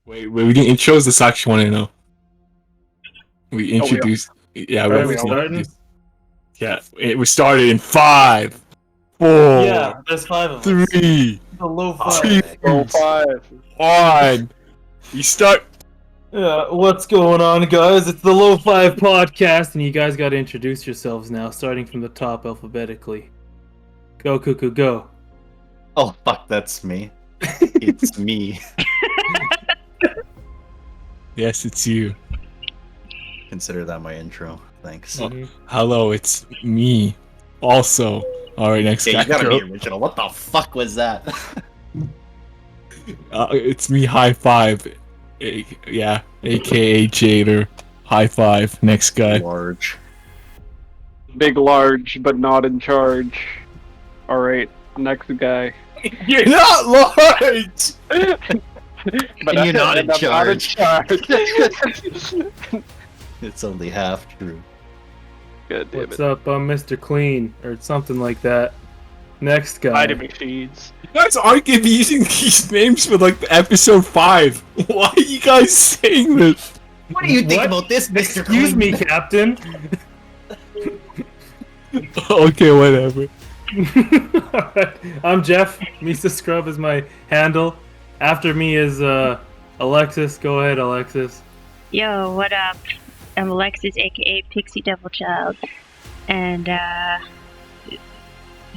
Wait, we didn't intros. This actually want to know. We introduced. Yeah, Are we we starting? introduced. Yeah, we started in 5, 4, Yeah, there's 5 of us. 3, The low 2, 5. Low 5. 1. You start. Yeah, what's going on, guys? It's the Low 5 podcast, and you guys got to introduce yourselves now, starting from the top alphabetically. Go, Cuckoo, go. Oh, fuck, that's me. It's me. Yes, it's you. Consider that my intro. Thanks. Hello, it's me. Also. All right, next Yeah, guy. you gotta go. be original. What the fuck was that? It's me. High five. Yeah, aka Jader. High five. Next guy. Large. Big, large, but not in charge. Alright, next guy. You're not large. But And you're not in I'm charge. Not in charge. It's only half true. God damn What's it. up? I'm Mr. Clean, or something like that. Next guy. Hiding machines. You guys aren't gonna be using these names for like episode 5. Why are you guys saying this? What do you think What? about this, Mr. Excuse Clean? me, Captain. Okay, whatever. Alright, I'm Jeff. Misa Scrub is my handle. After me is Alexis. Go ahead, Alexis. Yo, what up? I'm Alexis, aka Pixie Devil Child, and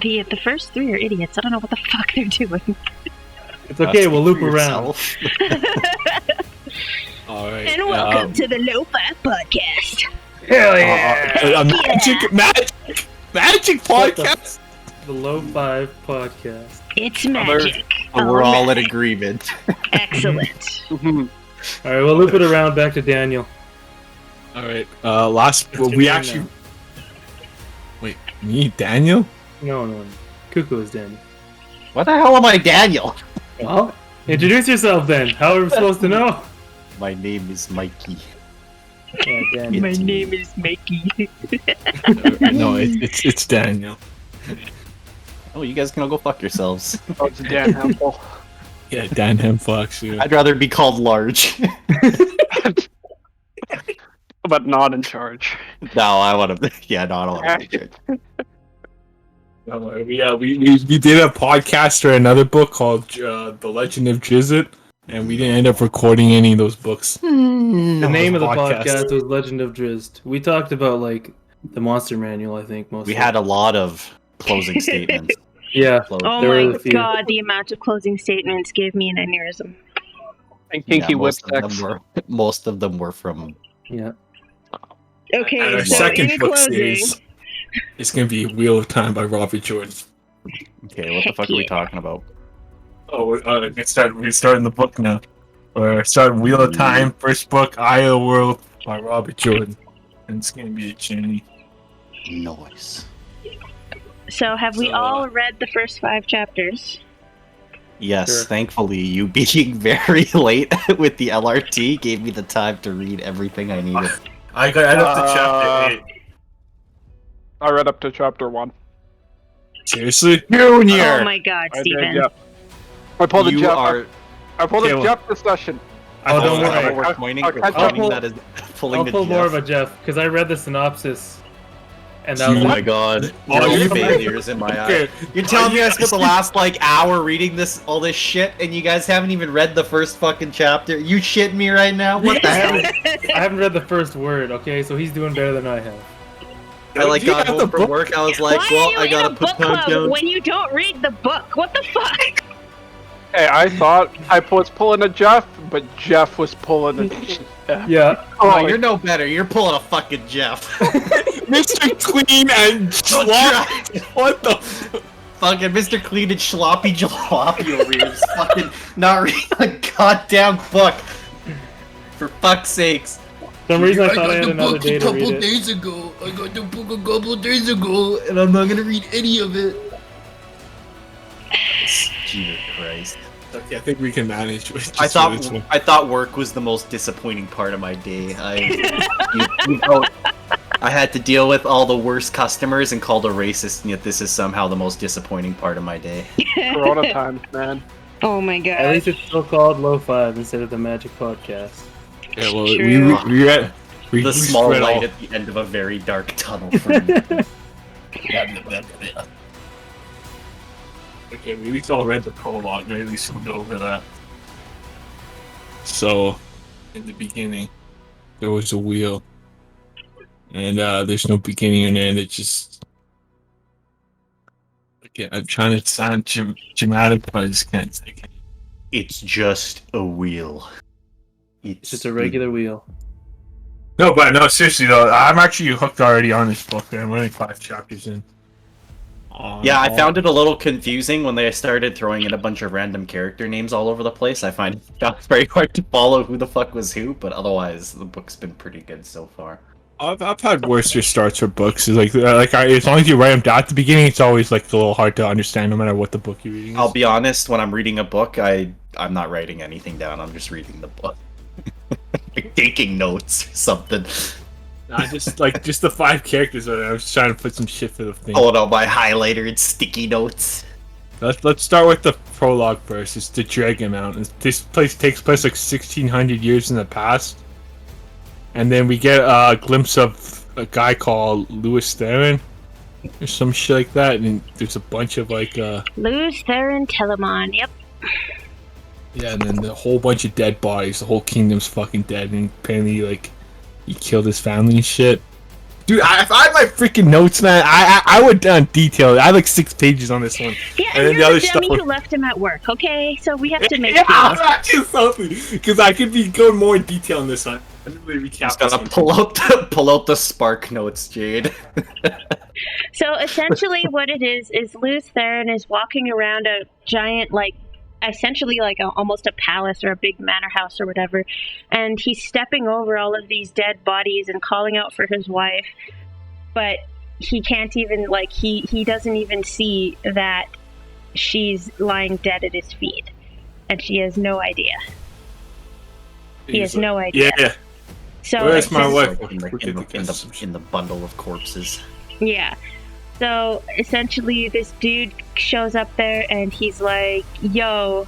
the first 3 are idiots. I don't know what the fuck they're doing. It's okay, we'll loop For around. yourself. All right. And welcome to the Lo-Fi Podcast. Hell a magic podcast. The Low 5 Podcast. It's magic. We're all in Alright. agreement. Excellent. Alright, we'll loop it around back to Daniel. All right. Last What's your we name actually. now? Wait, me, Daniel? No. Cuckoo is Daniel. What the hell am I, Daniel? Well, introduce yourself then. How are we supposed to know? My name is Mikey. Yeah, Daniel. My name is Mickey. No, it's Daniel. Oh, you guys can all go fuck yourselves. Oh, it's Dan Hempel. Yeah, Dan Hemfox. Yeah. I'd rather be called large. But not in charge. No, I want to. Yeah, no, I don't want to. Yeah, we did a podcast or another book called The Legend of Jizzit, and we didn't end up recording any of those books. The name of the podcast was Legend of Drizzt. We talked about like the Monster Manual, I think mostly. We had a lot of closing statements. yeah. Oh There were my a few. god, the amount of closing statements gave me an aneurysm. And Kinky Whip Most of them were from. Yeah. Okay, And our so second in book closing, series is going to be Wheel of Time by Robert Jordan. Okay, what the fuck are we talking about? Oh, we starting the book now. We're starting Wheel of Time, first book, Eye of the World by Robert Jordan. And it's going to be a journey. Noise. so have we So, all read the first 5 chapters? Yes, Sure. thankfully, you being very late with the LRT gave me the time to read everything I needed. I got up to chapter 8. I read up to chapter 1. Seriously? Junior! Oh my god, I did, Steven. Jeff. I pulled a You Jeff. are. I pulled Okay, a well- Jeff discussion. Oh, don't Is that worry. what we're pointing? I'll We're catch pointing up. that as pulling I'll the pull more of Jeff. a Jeff because I read the synopsis, and that Oh was my like, god. Oh, You're you- failures in my eyes. Okay. You're telling me I spent the last like hour reading all this shit and you guys haven't even read the first fucking chapter? You shitting me right now? What the hell? I haven't read the first word. Okay, so he's doing better than I have. I like You got have home the from book? work, I was like, Why well, are you I in gotta a put book time club down. when you don't read the book? What the fuck? Hey, I thought I was pulling a Jeff, but Jeff was pulling a. Yeah. Oh, you're no better. You're pulling a fucking Jeff. Mr. Clean and Slop. What the Fucking Mr. Clean and Sloppy Jalopy over here is fucking not reading a goddamn book. For fuck's sakes. For some reason I thought I had another day to couple read it. days ago. I got the book a couple days ago, and I'm not gonna read any of it. Jesus Christ. Okay, I think we can manage with I just for this one. thought work was the most disappointing part of my day. I had to deal with all the worst customers and called a racist, and yet this is somehow the most disappointing part of my day. Corona times, man. Oh my At god. least it's still called Low 5 instead of the Magic Podcast. Yeah, well, True. The small light at the end of a very dark tunnel for me. Okay, we at least all read the prologue, right? At least we'll go over that. So, in the beginning, there was a wheel. And there's no beginning and end, it's just... Okay, I'm trying to sound dramatic, but I just can't take it. It's just a wheel. It's just a regular wheel. No, but no, seriously though, I'm actually hooked already on this book. I'm only 5 chapters in. Yeah, I found it a little confusing when they started throwing in a bunch of random character names all over the place. I find it very hard to follow who the fuck was who, but otherwise, the book's been pretty good so far. I've had worse starts for books. It's as long as you write them down at the beginning, it's always like a little hard to understand, no matter what the book you're reading is. I'll be honest, when I'm reading a book, I'm not writing anything down. I'm just reading the book, like taking notes or something. I just just the 5 characters. I was trying to put some shit for the thing. Pulling out my highlighter and sticky notes. Let's start with the prologue first. It's the Dragon Mountain. This place takes place like 1600 years in the past. And then we get a glimpse of a guy called Lewis Theron, or some shit like that. And there's a bunch of Lewis Theron Telemon, yep. Yeah, and then the whole bunch of dead bodies. The whole kingdom's fucking dead, and apparently he killed his family and shit. Dude, if I had my freaking notes, man, I would detail it. I had like 6 pages on this one. Yeah, and and you're the dummy who left him at work, okay? So we have to make yeah, I'm actually salty because I could be going more in detail on this one. I didn't really recap. Just gotta pull out the spark notes, Jade. So essentially, what it is Lewis Theron is walking around a giant, essentially almost a palace or a big manor house or whatever, and he's stepping over all of these dead bodies and calling out for his wife, but he can't even he doesn't even see that she's lying dead at his feet, and she has no idea. He has no idea. Yeah. So where's my wife? In the bundle of corpses. Yeah. So essentially, this dude shows up there and he's like, "Yo,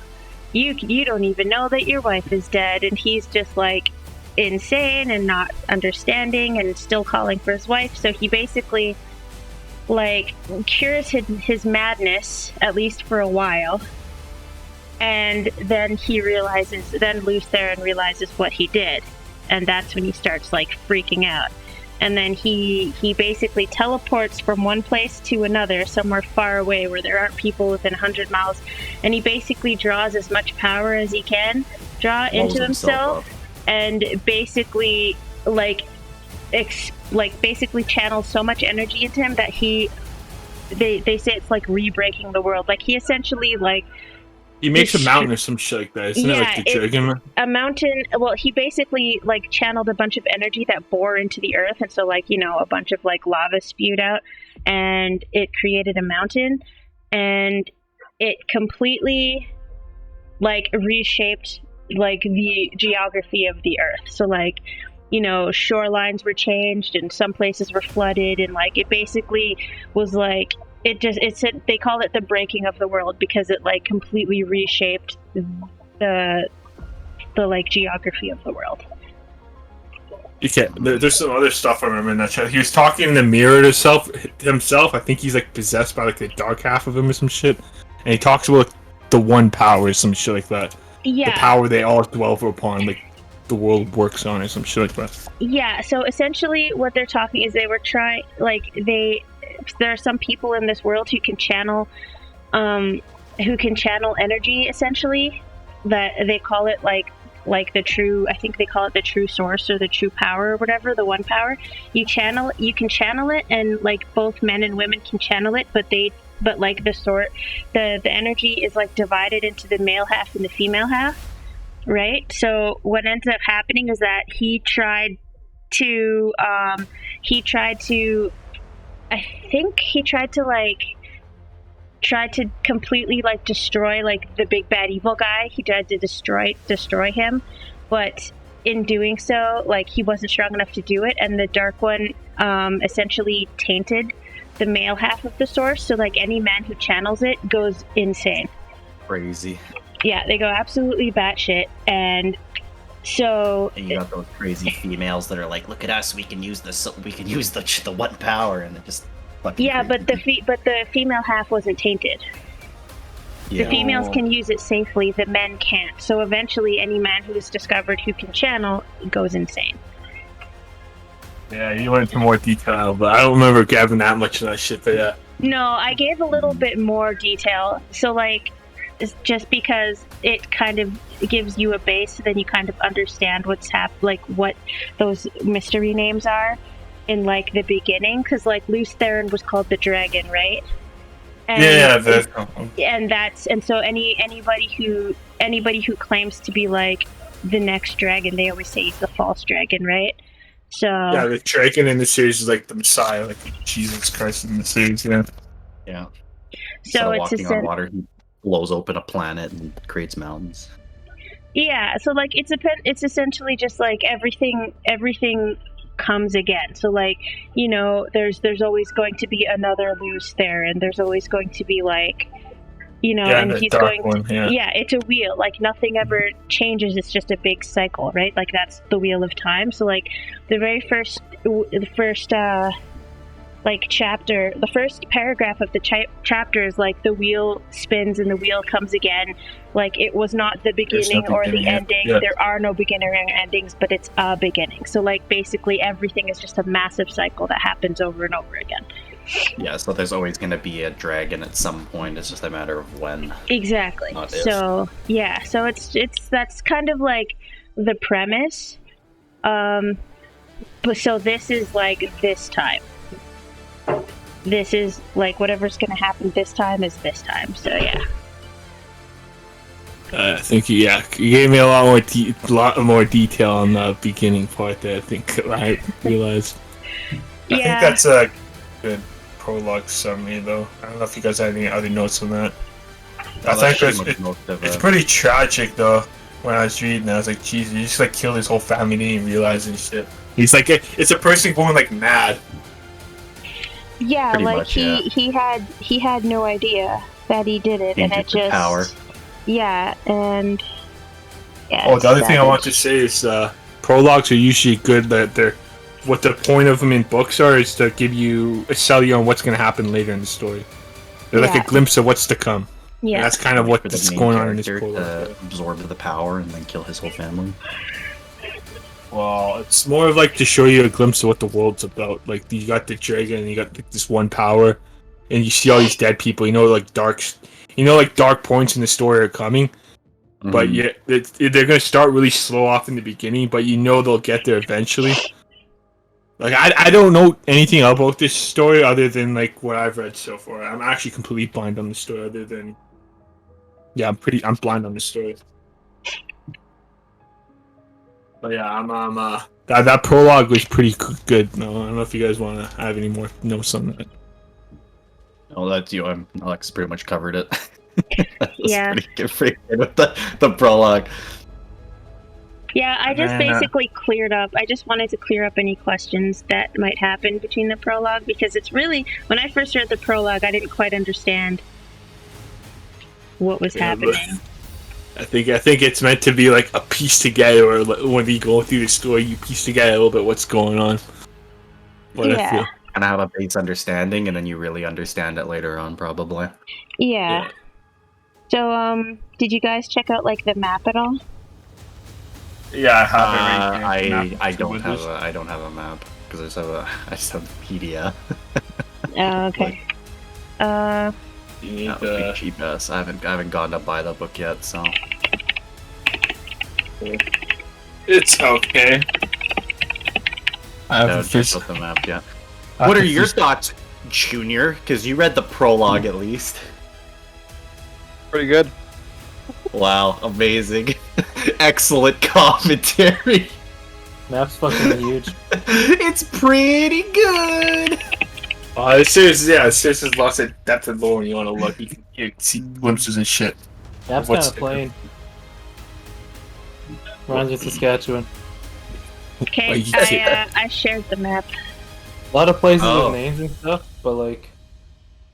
you don't even know that your wife is dead," and he's just like insane and not understanding and still calling for his wife. So he basically cures his madness, at least for a while, and then Lewis Theron realizes what he did, and that's when he starts freaking out. And then he basically teleports from one place to another, somewhere far away where there aren't people within 100 miles. And he basically draws as much power as he can draw into himself, and basically basically channels so much energy into him that they say it's like re-breaking the world. He essentially he makes a mountain or some shit like that, isn't it? The Dragon? A mountain. Well, he basically channeled a bunch of energy that bore into the earth, and so a bunch of lava spewed out, and it created a mountain, and it completely reshaped the geography of the earth. So shorelines were changed, and some places were flooded, and it basically was they call it the breaking of the world because it completely reshaped the geography of the world. Okay, there's some other stuff I remember in that chat. He was talking in the mirror to himself. I think he's possessed by the dark half of him or some shit. And he talks about the one power or some shit like that. Yeah. The power they all dwell upon, the world works on or some shit like that. Yeah, so essentially what they're talking is they were trying there are some people in this world who can channel energy, essentially, that they call it the true, I think they call it the true source or the true power or whatever, the one power. You can channel it, and both men and women can channel it, but the energy is divided into the male half and the female half, right? So what ends up happening is that he tried to completely destroy the big bad evil guy. He tried to destroy him, but in doing so, he wasn't strong enough to do it, and the Dark One essentially tainted the male half of the source. So any man who channels it goes insane. Crazy. Yeah, they go absolutely batshit, and so And you got those crazy females that are like, "Look at us, we can use the one power," and it just fucking yeah, crazy. but the female half wasn't tainted. Yeah. The females can use it safely, the men can't. So eventually, any man who is discovered who can channel goes insane. Yeah, you went into more detail, but I don't remember grabbing that much of that shit. But yeah, No, I gave a little bit more detail. So, like, it's just because it kind of gives you a base, then you kind of understand like what those mystery names are in like the beginning. Because like Luce Theron was called the Dragon, right? And and so anybody who claims to be like the next dragon, they always say he's the false dragon, right? So yeah, the dragon in the series is like the Messiah, like Jesus Christ in the series. Yeah. Yeah. so Instead of it's walking on water, he blows open a planet and creates mountains. yeah. So like it's essentially just like everything comes again. So like, you know, there's always going to be another Luce there, and there's always going to be like, you know, Yeah, and the he's dark going one, to, yeah. it's a wheel. Like nothing ever changes. It's just a big cycle, right? Like that's the wheel of time. So like the first like chapter, the first paragraph of the chapter is like the wheel spins and the wheel comes again. Like it was not the beginning or the ending. Yeah. There are no beginning or endings, but it's a beginning. So like basically everything is just a massive cycle that happens over and over again. Yeah, so there's always going to be a dragon at some point. It's just a matter of when. Exactly. Not if. So yeah, so it's that's kind of like the premise. But so this is like this time. This is like whatever's gonna happen this time is this time. So yeah. I think you gave me a lot more detail on the beginning part there. I think I realized. I think that's a good prologue summary, though. I don't know if you guys have any other notes on that. I think it's pretty tragic, though. When I was reading, I was like, "Jesus, you just like killed his whole family, didn't even realize and shit." He's like, it's a person going like mad. Yeah, Pretty like much, he had no idea that he did it, and it just power. Yeah, and yeah. Oh, the other thing I want to say is prologues are usually good. That they're what the point of them in books are is to sell you on what's going to happen later in the story. They're like a glimpse of what's to come. Yeah, and that's kind of what's going on in this prologue. To absorb the power and then kill his whole family. Well, it's more of like to show you a glimpse of what the world's about. Like you got the dragon, and you got like, this one power, and you see all these dead people. You know, like dark points in the story are coming, but yeah, they're gonna start really slow off in the beginning, but you know they'll get there eventually. Like I don't know anything about this story other than like what I've read so far. I'm actually completely blind on the story. Other than I'm blind on the story. But yeah, that prologue was pretty good. No, I don't know if you guys want to have any more notes on that. Oh, that's you. Alex pretty much covered it. Yeah. Pretty good with the prologue. Yeah, I just basically cleared up. I just wanted to clear up any questions that might happen between the prologue, because it's really, when I first read the prologue, I didn't quite understand what was happening. I think it's meant to be like a piece together, or when you go through the story, you piece together a little bit what's going on. I feel. And have a base understanding, and then you really understand it later on, probably. Yeah. So, did you guys check out like the map at all? Yeah, I have it right here. I don't have a map because I just have a PDF. Oh, okay. You need that would be cheap ass. I haven't gone to buy the book yet, so it's okay. I haven't just the map yet. What are your thoughts, Junior? Because you read the prologue at least. Pretty good. Wow, amazing. Excellent commentary. Map's fucking huge. It's pretty good. This series has lots of depth and lore when you want to look. You can see glimpses and shit. Map's kind of plain. Runs with Saskatchewan. Okay, I shared the map. A lot of places with names and stuff, but like,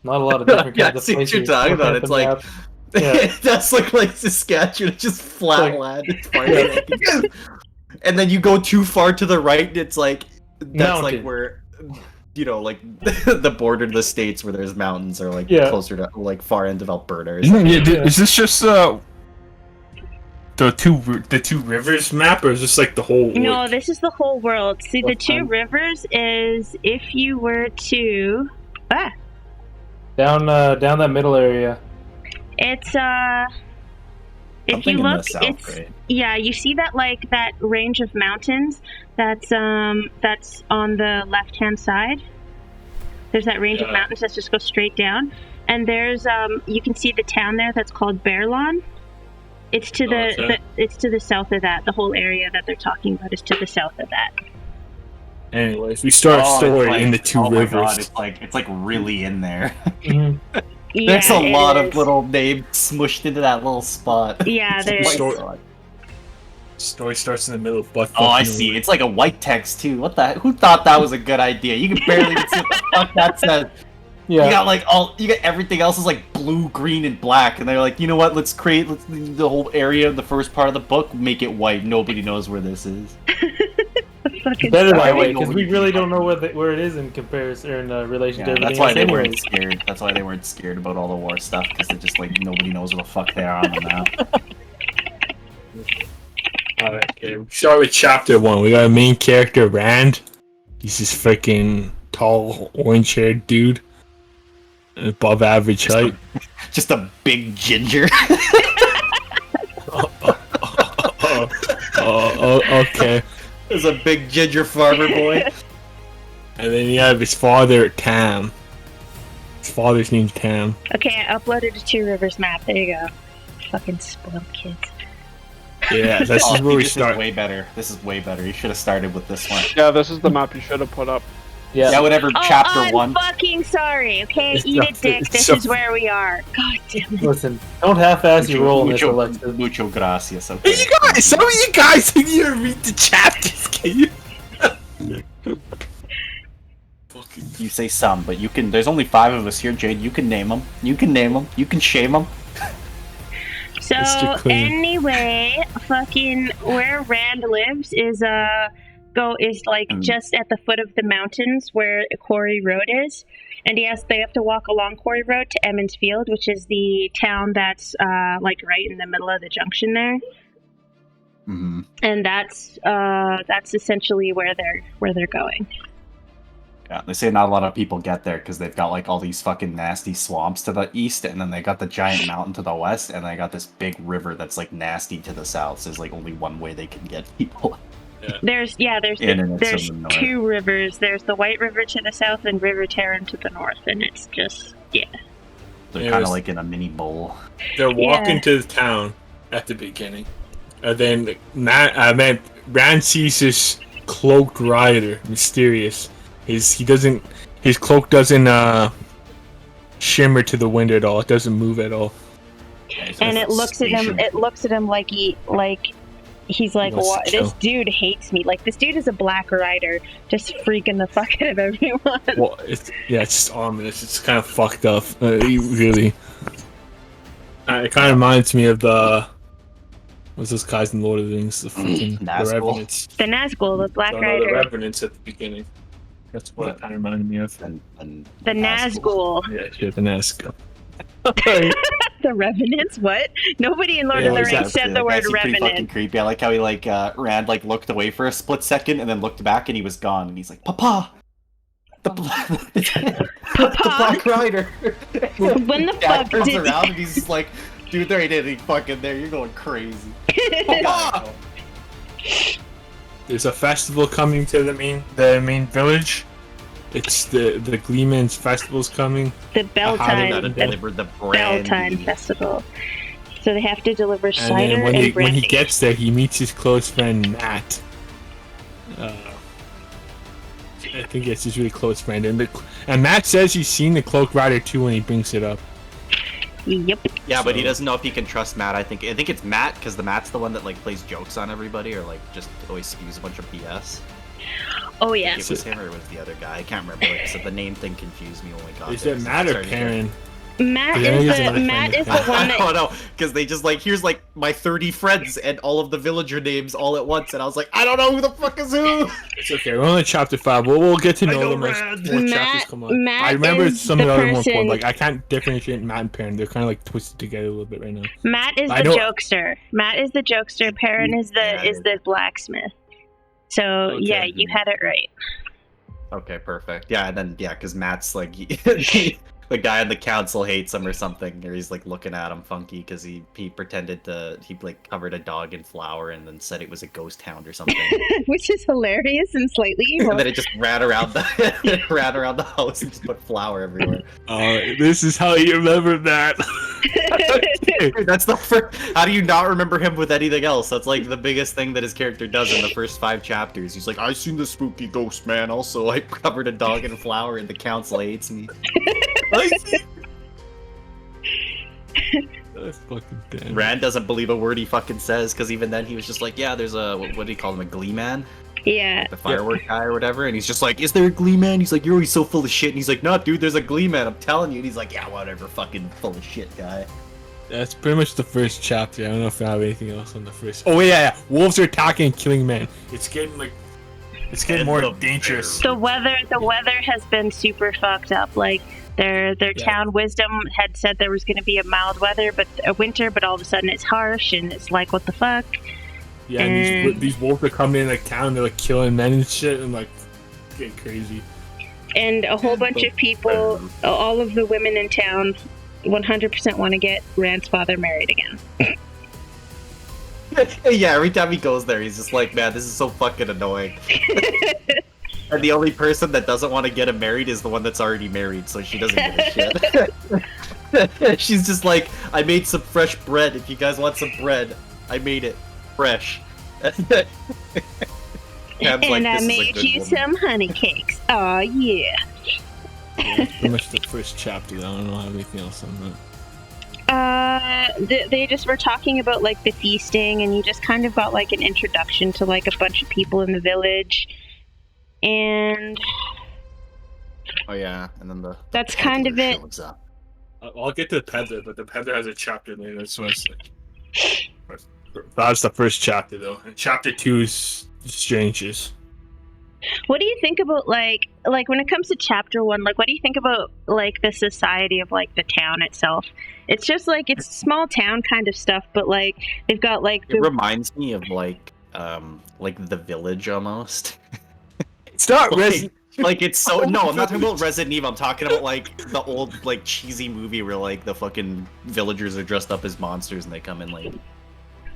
not a lot of different kinds of places. You're talking about. It's like Yeah. It does look like Saskatchewan. It's just flat Like- land. It's farmland. And then you go too far to the right, and it's like that's Mountain. like where, like the border to the states where there's mountains are like Yeah. closer to like far end of Alberta. Or something. Is this just the two rivers map, or is this like the whole? No, this is the whole world. See, the two rivers is if you were to Down that middle area. it's if Something you in the look, south, it's right? yeah, you see that like that range of mountains that's on the left hand side. There's that range of mountains that just go straight down, and there's you can see the town there that's called Bearlawn. It's to it's to the south of that. The whole area that they're talking about is to the south of that. Anyways, we start a story in the two rivers. Oh my god, it's like really in there. Mhm. There's Yeah, a it lot of is. little names smushed into that little spot. Yeah, there is. Story starts in the middle of butt. Oh, I see. It's like a white text too. What the? Who thought that was a good idea? You can barely even see what the fuck that says. Yeah. You got everything else is like blue, green, and black, and they're like, you know what? Let's the whole area, the first part of the book, make it white. Nobody knows where this is. Fucking Better sorry. that way, because we really don't know where it is in comparison or in relation to Yeah, everything that's why else they anyways. weren't scared. That's why they weren't scared about all the war stuff, because they're just like nobody knows where the fuck they are on the map. Alright, okay. We start with chapter 1. We got a main character, Rand. He's this freaking tall, orange-haired dude. Above average height. Just a big ginger. Okay. There's a big ginger farmer boy. And then you have his father, Tam. His father's name's Tam. Okay, I uploaded a Two Rivers map. There you go. Fucking spoiled kids. Yeah, this is where we start. Is way better. This is way better. You should have started with this one. Yeah, this is the map you should have put up. Yeah, whatever. Oh, Chapter I'm 1. fucking sorry. Okay, It's eat not- it, dick. it's This so- is where we are. God damn it. Listen, don't half-ass your role in this, Alexis. Mucho gracias. Okay. Hey, you guys, some of you guys need to read the chapters, can you? You say some, but you can. There's only 5 of us here, Jade. You can name them. You can name them. You can shame them. So Mr. Clean. anyway, fucking where Rand lives is like just at the foot of the mountains where Quarry Road is, and they have to walk along Quarry Road to Emmons Field, which is the town that's like right in the middle of the junction there, Mm-hmm. and that's essentially where they're going. Yeah, they say not a lot of people get there because they've got like all these fucking nasty swamps to the east, and then they got the giant mountain to the west, and they got this big river that's like nasty to the south. So there's like only one way they can get people. There's In and it's there's in the north. two rivers. There's the White River to the south and River Terran to the north, and it's just They're Yeah, kind it's- of like in a mini bowl. They're walking Yeah. to the town at the beginning. And then Rand sees this cloaked rider, mysterious. His cloak doesn't shimmer to the wind at all. It doesn't move at all. and it looks at him. It looks at him like he's like, wants what? to This kill. dude hates me. Like, this dude is a black rider, just freaking the fuck out of everyone. Well, it's just ominous. It's kind of fucked up. Really. It kind of reminds me of what's those guys in Lord of the Rings? The fucking the Nazgul. Revenants. The Nazgul, the black The Rider, Revenants at the beginning. That's what it kind of reminded me of. And the Nazgul, Yeah, the Nazgul. the Revenants. What? Nobody in Lord Yeah, of the exactly. Rings said the word Pretty fucking Revenant. creepy. I like how he Rand looked away for a split second and then looked back and he was gone and he's like, Papa! The Black Rider! When the Dad fuck turns did? around and he's just like, dude, there ain't anything fucking there. You're going crazy. Papa! There's a festival coming to the main village. It's the Gleeman's festival's coming. The How did Beltane, that the Delivered the brand. Beltane festival. So they have to deliver And cider then when and he brandy. gets there, he meets his close friend Matt. I think it's his really close friend, and Matt says he's seen the Cloak Rider too when he brings it up. Yep. Yeah, but he So- doesn't know if he can trust Matt. I think it's Matt because the Matt's the one that like plays jokes on everybody or like just always spews a bunch of BS. Oh yeah. It was him or it was the other guy. I can't remember. Like, so the name thing confused me. Oh my god. Is it Matt or Karen? Matt Yeah, he's is another Matt friend is of the one I that don't know, because they just like, here's like my 30 friends and all of the villager names all at once, and I was like, I don't know who the fuck is who. It's okay. We're on chapter 5. We'll get to I know know them as Rand. more chapters Matt- come on. Matt I remember is some of the the other more person- important. Like I can't differentiate Matt and Perrin. They're kind of like twisted together a little bit right now. Matt is I the know- jokester. Matt is the jokester. Perrin is the blacksmith. So Okay. yeah, you had it right. Okay, perfect. Yeah, and then yeah, because Matt's like the guy on the council hates him or something, or he's like looking at him funky because he pretended he like covered a dog in flour and then said it was a ghost hound or something, Which is hilarious and slightly evil. and then it just ran around the house and just put flour everywhere. This is how you remember that. That's the first. How do you not remember him with anything else? That's like the biggest thing that his character does in the first 5 chapters. He's like, I seen the spooky ghost man. Also, I covered a dog in flour and the council hates me. That's fucking damn. Rand doesn't believe a word he fucking says, because even then he was just like, yeah, there's a, what do you call him, a glee man? Yeah. The firework guy or whatever, and he's just like, is there a glee man? He's like, you're always so full of shit, and he's like, no, dude, there's a glee man, I'm telling you, and he's like, yeah, whatever, fucking full of shit guy. That's pretty much the first chapter. I don't know if I have anything else on the first. Oh yeah. Wolves are attacking and killing men. It's getting more dangerous. The weather has been super fucked up. Like their town wisdom had said there was going to be a mild winter, but all of a sudden it's harsh and it's like, what the fuck? Yeah, and these wolves are coming in like town. They're like killing men and shit, and like getting crazy. And a whole bunch of people, all of the women in town, 100% want to get Rand's father married again. Yeah, every time he goes there, he's just like, man, this is so fucking annoying. And the only person that doesn't want to get him married is the one that's already married, so she doesn't give a shit. She's just like, I made some fresh bread. If you guys want some bread, I made it fresh. And I made you some honey cakes. Oh yeah. That's pretty much the first chapter. I don't know how anything else on that. They just were talking about like the feasting, and you just kind of got like an introduction to like a bunch of people in the village, and Oh yeah, and then that's kind of it. I'll get to the peddler, but the peddler has a chapter later. So that's the first chapter though. And chapter 2 is Strangers. What do you think about like when it comes to chapter 1? Like, what do you think about like the society of like the town itself? It's just like it's small town kind of stuff, but like they've got like It reminds me of like The Village almost. It's not like it's so no, I'm not talking about Resident Evil. I'm talking about like the old like cheesy movie where like the fucking villagers are dressed up as monsters and they come in like.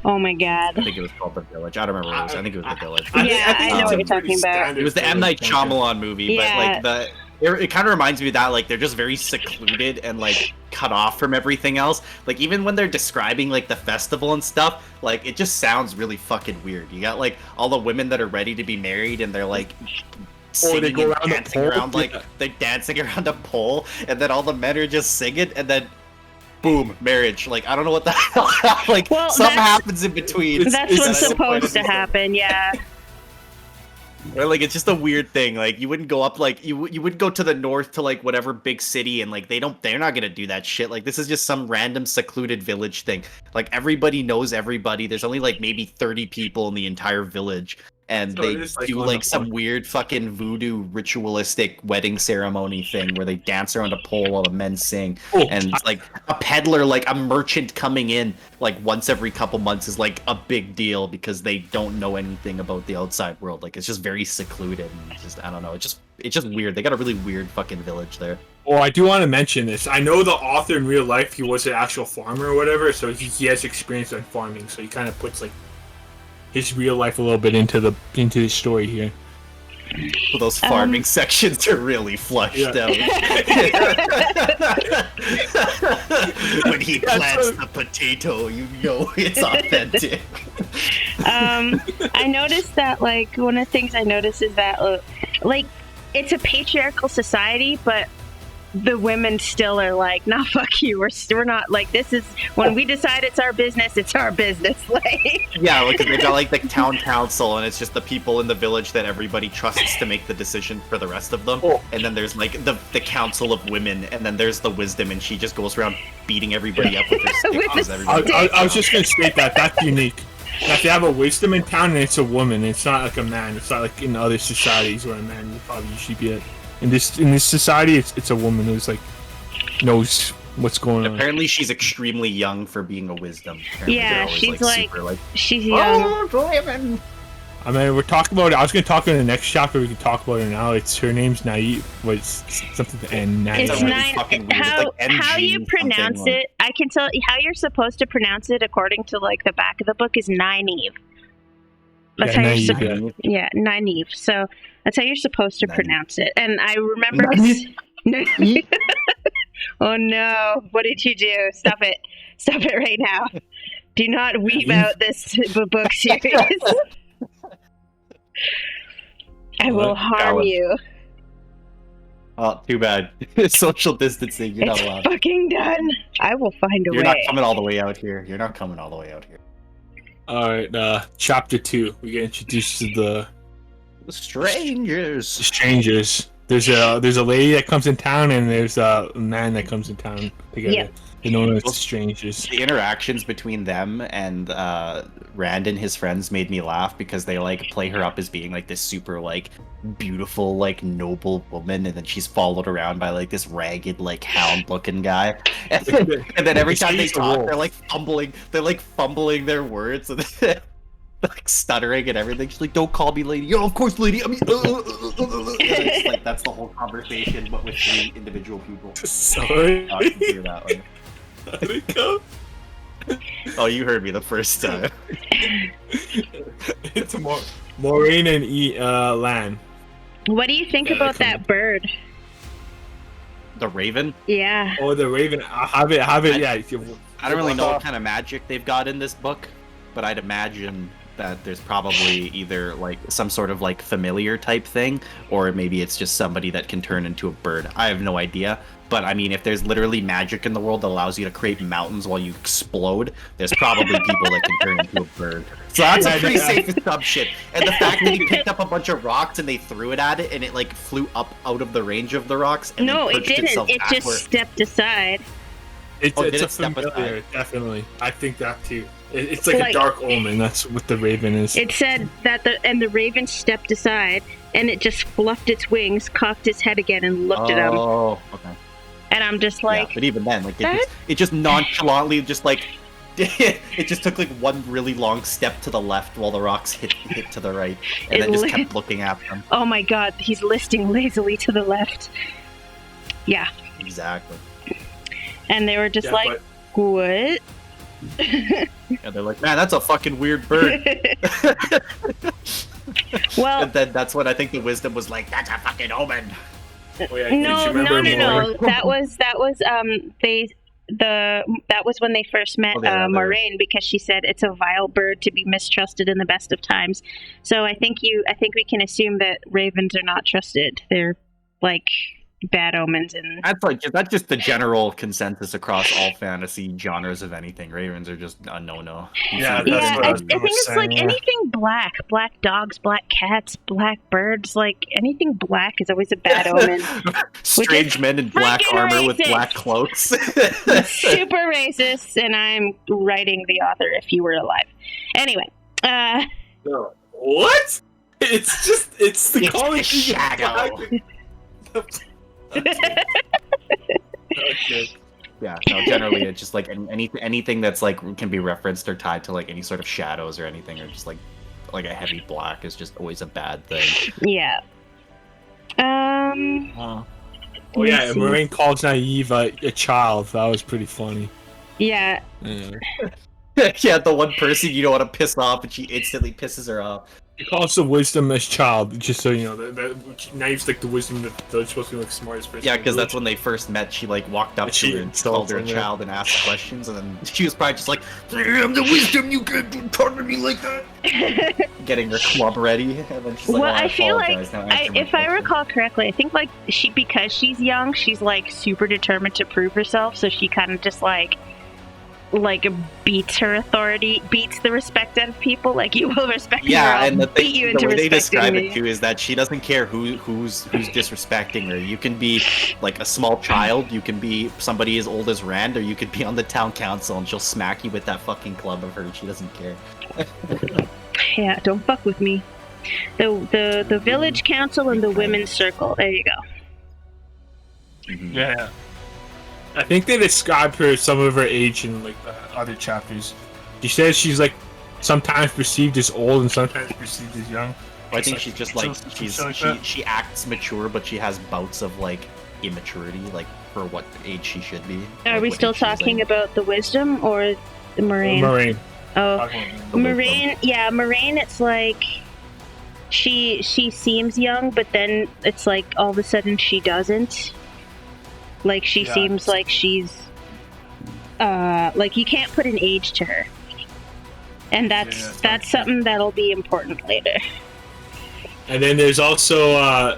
Oh my god. I think it was called The Village. I don't remember what it was. I think it was The Village. Yeah, I know what you're talking about. It was the M. Night Shyamalan movie, but like it kind of reminds me of that. Like they're just very secluded and like cut off from everything else. Like even when they're describing like the festival and stuff, like it just sounds really fucking weird. You got like all the women that are ready to be married and they're like singing they go and around dancing around like they're dancing around a pole, and then all the men are just singing, and then boom, marriage. Like I don't know what the hell. Like something happens in between. That's what's supposed to happen. Yeah. Or like it's just a weird thing. Like you wouldn't go up like you wouldn't go to the north to like whatever big city and like they're not gonna do that shit. Like this is just some random secluded village thing. Like everybody knows everybody. There's only like maybe 30 people in the entire village. And so they do like some weird fucking voodoo ritualistic wedding ceremony thing where they dance around a pole while the men sing. And it's like a peddler, like a merchant coming in like once every couple months is like a big deal because they don't know anything about the outside world. Like it's just very secluded and just I don't know. It's just weird. They got a really weird fucking village there. Oh, I do want to mention this. I know the author in real life, he was an actual farmer or whatever, so he has experience on farming, so he kind of puts like his real life a little bit into the story here. Well, those farming sections are really flushed out. When he plants the potato, you know it's authentic. I noticed that like one of the things I noticed is that like it's a patriarchal society, but the women still are like, nah, fuck you. We're not like, this is when we decide it's our business. It's our business. Like, Yeah, because they've got like the town council, and it's just the people in the village that everybody trusts to make the decision for the rest of them. Oh. And then there's like the council of women, and then there's the wisdom, and she just goes around beating everybody up with her stick. With because the everybody- I was just gonna state that's unique. That they have a wisdom in town and it's a woman. It's not like a man. It's not like in other societies where a man would probably usually be at. In this society, it's a woman who's like knows what's going on. Apparently, she's extremely young for being a wisdom. Apparently Yeah, they're always, she's super, she's young. oh, women. I mean, we're talking about it. I was going to talk about it in the next chapter. We can talk about it now. It's her name's Naive. Was something to end. Naive. It's really nine. fucking weird. How It's like how NG you pronounce something, it? I can tell how you're supposed to pronounce it according to like the back of the book is Nynaeve. That's Yeah, how you're Nynaeve, supposed. Yeah, Nynaeve. So that's how you're supposed to Nynaeve. pronounce it. And I remember. Oh no! What did you do? Stop it! Stop it right now! Do not weave out this book series. I will What? harm Alan. you. Oh, too bad. Social distancing. You're not It's allowed. fucking done. I will find a You're way. not coming all the way out here. You're not coming all the way out here. All right. Chapter 2. We get introduced to the The strangers. strangers. There's a lady that comes in town and there's a man that comes in town together. Yeah. They're known as the strangers. The interactions between them and Rand and his friends made me laugh because they like play her up as being like this super like beautiful like noble woman, and then she's followed around by like this ragged like hound looking guy, and then every time they talk they're like fumbling their words and like stuttering and everything. She's like, "Don't call me lady." "Yo, of course, lady. I mean, and it's like that's the whole conversation, but with 3 individual people Sorry. talking through that. Like, How'd it go? oh, you heard me the first time. It's Maureen and Lan. What do you think Yeah, about they come that bird? The Raven. Yeah. Oh, the Raven. I have it. Yeah. I don't really know what kind of magic they've got in this book, but I'd imagine that there's probably either like some sort of like familiar type thing, or maybe it's just somebody that can turn into a bird. I have no idea. But I mean, if there's literally magic in the world that allows you to create mountains while you explode, there's probably people that can turn into a bird. So that's a pretty safe assumption. And the fact that he picked up a bunch of rocks and they threw it at it and it like flew up out of the range of the rocks. And No, then it perched didn't. itself It backward. just stepped aside. It's Oh, did a it step familiar, aside? definitely. I think that too. It's like a Like- dark omen. That's what the Raven is. It said that the raven stepped aside and it just fluffed its wings, cocked its head again, and looked at him. Oh, okay. And I'm just like, Yeah, but even then, like that- it just nonchalantly just like it just took like one really long step to the left while the rocks hit to the right, and It then just li- kept looking at them. oh my god, he's listing lazily to the left. Yeah. Exactly. And they were just Yeah, like, what? And they're like, man, that's a fucking weird bird. Well, And then that's when I think the wisdom was like, that's a fucking omen. Oh, yeah, did you no, remember Maureen? that was that was when they first met Oh, the other- Moraine, because she said it's a vile bird to be mistrusted in the best of times. So I think we can assume that ravens are not trusted. They're like bad omens, and That's just the general consensus across all fantasy genres of anything. Ravens are just a no-no. Yeah, that's yeah, what I I was think gonna it's say, like yeah. anything black dogs, black cats, black birds, like anything black is always a bad omen. Strange men in black fucking armor with racist. black clokes. Super racist, and I'm writing the author if he were alive. Anyway, No. What? It's the It's the calling shadow. Okay. Yeah, no, generally it's just like anything that's like can be referenced or tied to like any sort of shadows or anything, or just like a heavy black is just always a bad thing. yeah. Oh yeah, Let's and see. Maureen calls Naive a child. That was pretty funny. Yeah. Yeah. Yeah, the one person you don't want to piss off, but she instantly pisses her off. He calls the wisdom as child, just so you know. That Knife's like the wisdom that they're supposed to be like the smartest person. Yeah, in the because that's village. when they first met. She like walked up But to she her and insults called her a him, yeah. child and asked questions, and then she was probably just like, "I'm the wisdom. You can't talk to me like that." Getting her club ready, and then she's like, Well, "Oh, I I feel like, apologize. Now answer my if I question." recall correctly, I think like because she's young, she's like super determined to prove herself. So she kind of just like beats her authority, beats the respect out of people. Like, you will respect me, or Yeah, I'll and the beat you thing, into the way they respecting describe me. it too is that she doesn't care who's disrespecting her. You can be like a small child, you can be somebody as old as Rand, or you could be on the town council, and she'll smack you with that fucking club of hers. She doesn't care. Yeah, don't fuck with me. The village council and the women's circle. There you go. Mhm. Yeah. I think they describe her some of her age in like the other chapters. She says she's like sometimes perceived as old and sometimes perceived as young. I think she's just like that. she acts mature, but she has bouts of like immaturity, like for what age she should be. Are like, we what still age she's talking like. about the wisdom or the Moraine? Moraine. Oh, Talking about Moraine. Yeah, Moraine. It's like she seems young, but then it's like all of a sudden she doesn't. Like, she Yeah. seems like she's like, you can't put an age to her, and that's something that'll be important later. And then there's also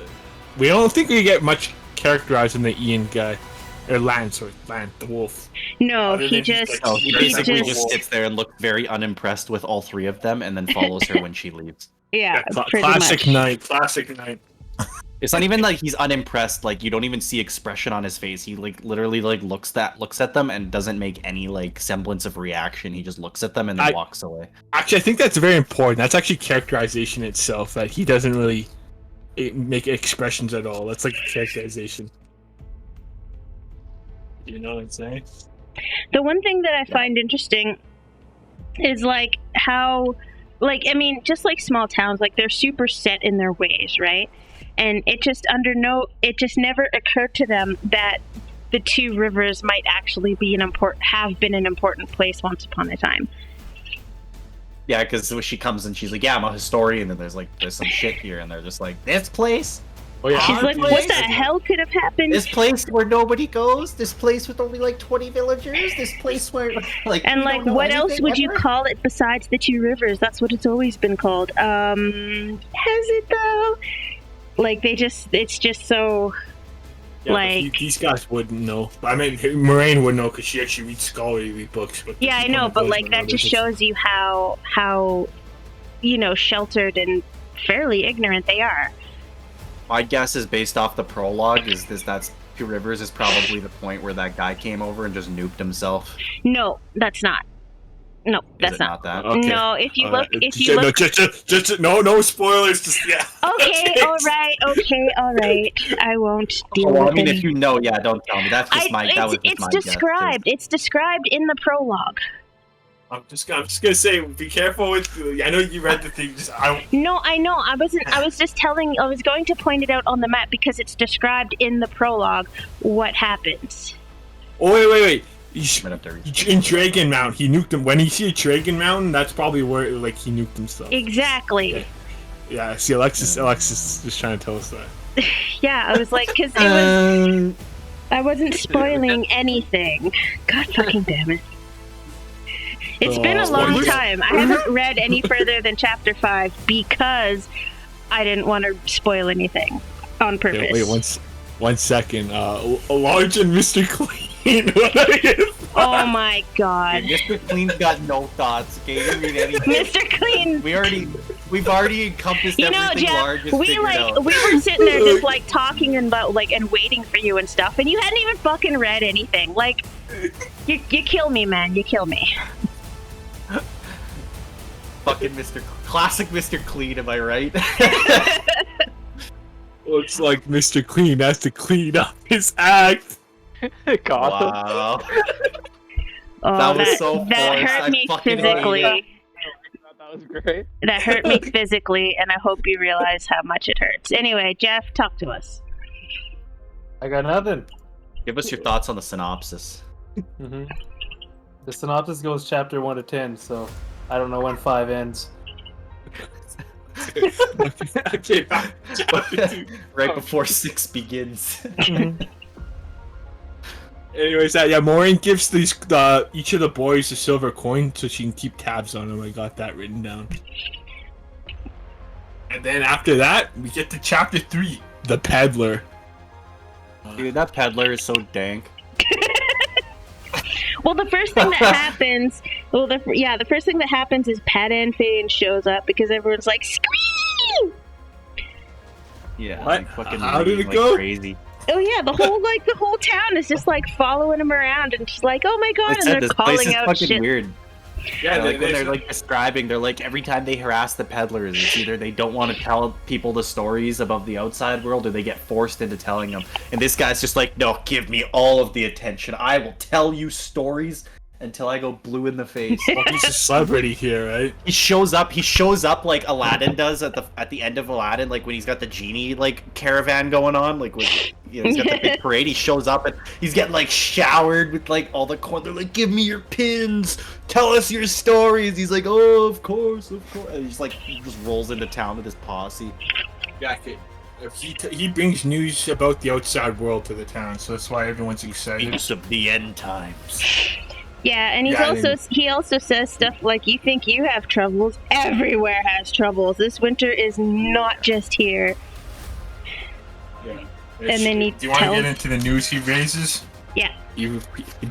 we don't think we get much characterized in the Ian guy. Or Lan, the wolf. No, Other he than he's just like, Oh, he he's basically just just sits there and looks very unimpressed with all three of them, and then follows her when she leaves. yeah, pretty Classic much. knight. Classic knight. It's not even like he's unimpressed. Like, you don't even see expression on his face. He like literally like looks at them and doesn't make any like semblance of reaction. He just looks at them and then walks away. Actually, I think that's very important. That's actually characterization itself. That he doesn't really make expressions at all. That's like characterization. You know what I'm saying? The one thing that I find interesting is like how, like, I mean, just like small towns, like, they're super set in their ways, right? And it just never occurred to them that the two rivers might actually be have been an important place once upon a time. Yeah, because she comes and she's like, "Yeah, I'm a historian," and there's some shit here, and they're just like, "This place." Oh yeah. She's like, place? what the hell could have happened? This place where nobody goes. This place with only like 20 villagers. This place where like. And we like, don't know what else anything would you ever? call it besides the two rivers? That's what it's always been called. Has it though? Like, it's just so, Yeah, but like. these guys wouldn't know. I mean, Moraine would know because she actually reads scholarly books. But Yeah, I know, but like, that just shows you how sheltered and fairly ignorant they are. My guess is based off the prologue. That's Two Rivers is probably the point where that guy came over and just nuked himself. No, that's not. No, Is that's it not. not that? Okay. No, if you look, No, just no spoilers. Just yeah. Okay, all right. I won't deal Oh, well, with I mean, it. if you know, yeah, don't tell me. That's just my. That was just It's my guess, 'cause- described. It's described in the prologue. I'm just gonna say, be careful with. I know you read the thing. No, I know. I was going to point it out on the map because it's described in the prologue what happens. Oh wait. I'm gonna have to read. In Dragon Mount, he nuked him. When he see Dragon Mountain, that's probably where like he nuked himself. Exactly. Okay. Yeah. See, Alexis is trying to tell us that. Yeah, I was like, because it was. I wasn't spoiling anything. God fucking damn it. It's been a long Spoilers? time. I haven't read any further than chapter 5 because I didn't want to spoil anything on purpose. Wait, one second. Large and Mr. Clean. What are you? Oh my god. Mr. Clean's got no thoughts. Okay, you read anything. Mr. Clean. We've already encompassed You know, everything Jeff, large. we were sitting there just like talking about like and waiting for you and stuff, and you hadn't even fucking read anything. Like, you kill me, man. You kill me. Fucking classic Mr. Clean, am I right? Looks like Mr. Clean has to clean up his act. Gotham. Wow. Oh, That was so that forced. hurt I me fucking hated physically. That was great. That hurt me physically, and I hope you realize how much it hurts. Anyway, Jeff, talk to us. I got nothing. Give us your thoughts on the synopsis. Mm-hmm. The synopsis goes chapter 1 to 10, so I don't know when 5 ends. Okay, Right before 6 begins. Anyways, yeah, Maureen gives these each of the boys a silver coin so she can keep tabs on them. I got that written down. And then after that, we get to chapter 3, the peddler. Dude, that peddler is so dank. Well, the first thing that happens, the first thing that happens is Padanfane shows up because everyone's like, scream! Yeah, What? like fucking How did it like go? crazy. Oh yeah, the whole town is just like following him around and just like, oh my god, I and said they're this place calling is out fucking shit. weird. Yeah, Like when they're like describing, they're like every time they harass the peddlers, it's either they don't want to tell people the stories about the outside world, or they get forced into telling them. And this guy's just like, no, give me all of the attention. I will tell you stories until I go blue in the face. Well, he's a celebrity here, right? He shows up like Aladdin does at the end of Aladdin, like when he's got the genie like caravan going on, like when he's got the big parade. He shows up and he's getting like showered with like all the coin. They're like, give me your pins, tell us your stories. He's like, oh, of course. And he's like, he just rolls into town with his posse. Yeah, he brings news about the outside world to the town, so that's why everyone's excited. News of the end times. Yeah, and he also says stuff like, you think you have troubles, everywhere has troubles. This winter is not just here. Yeah. And then he Do you want to tells- get into the news he raises? Yeah. He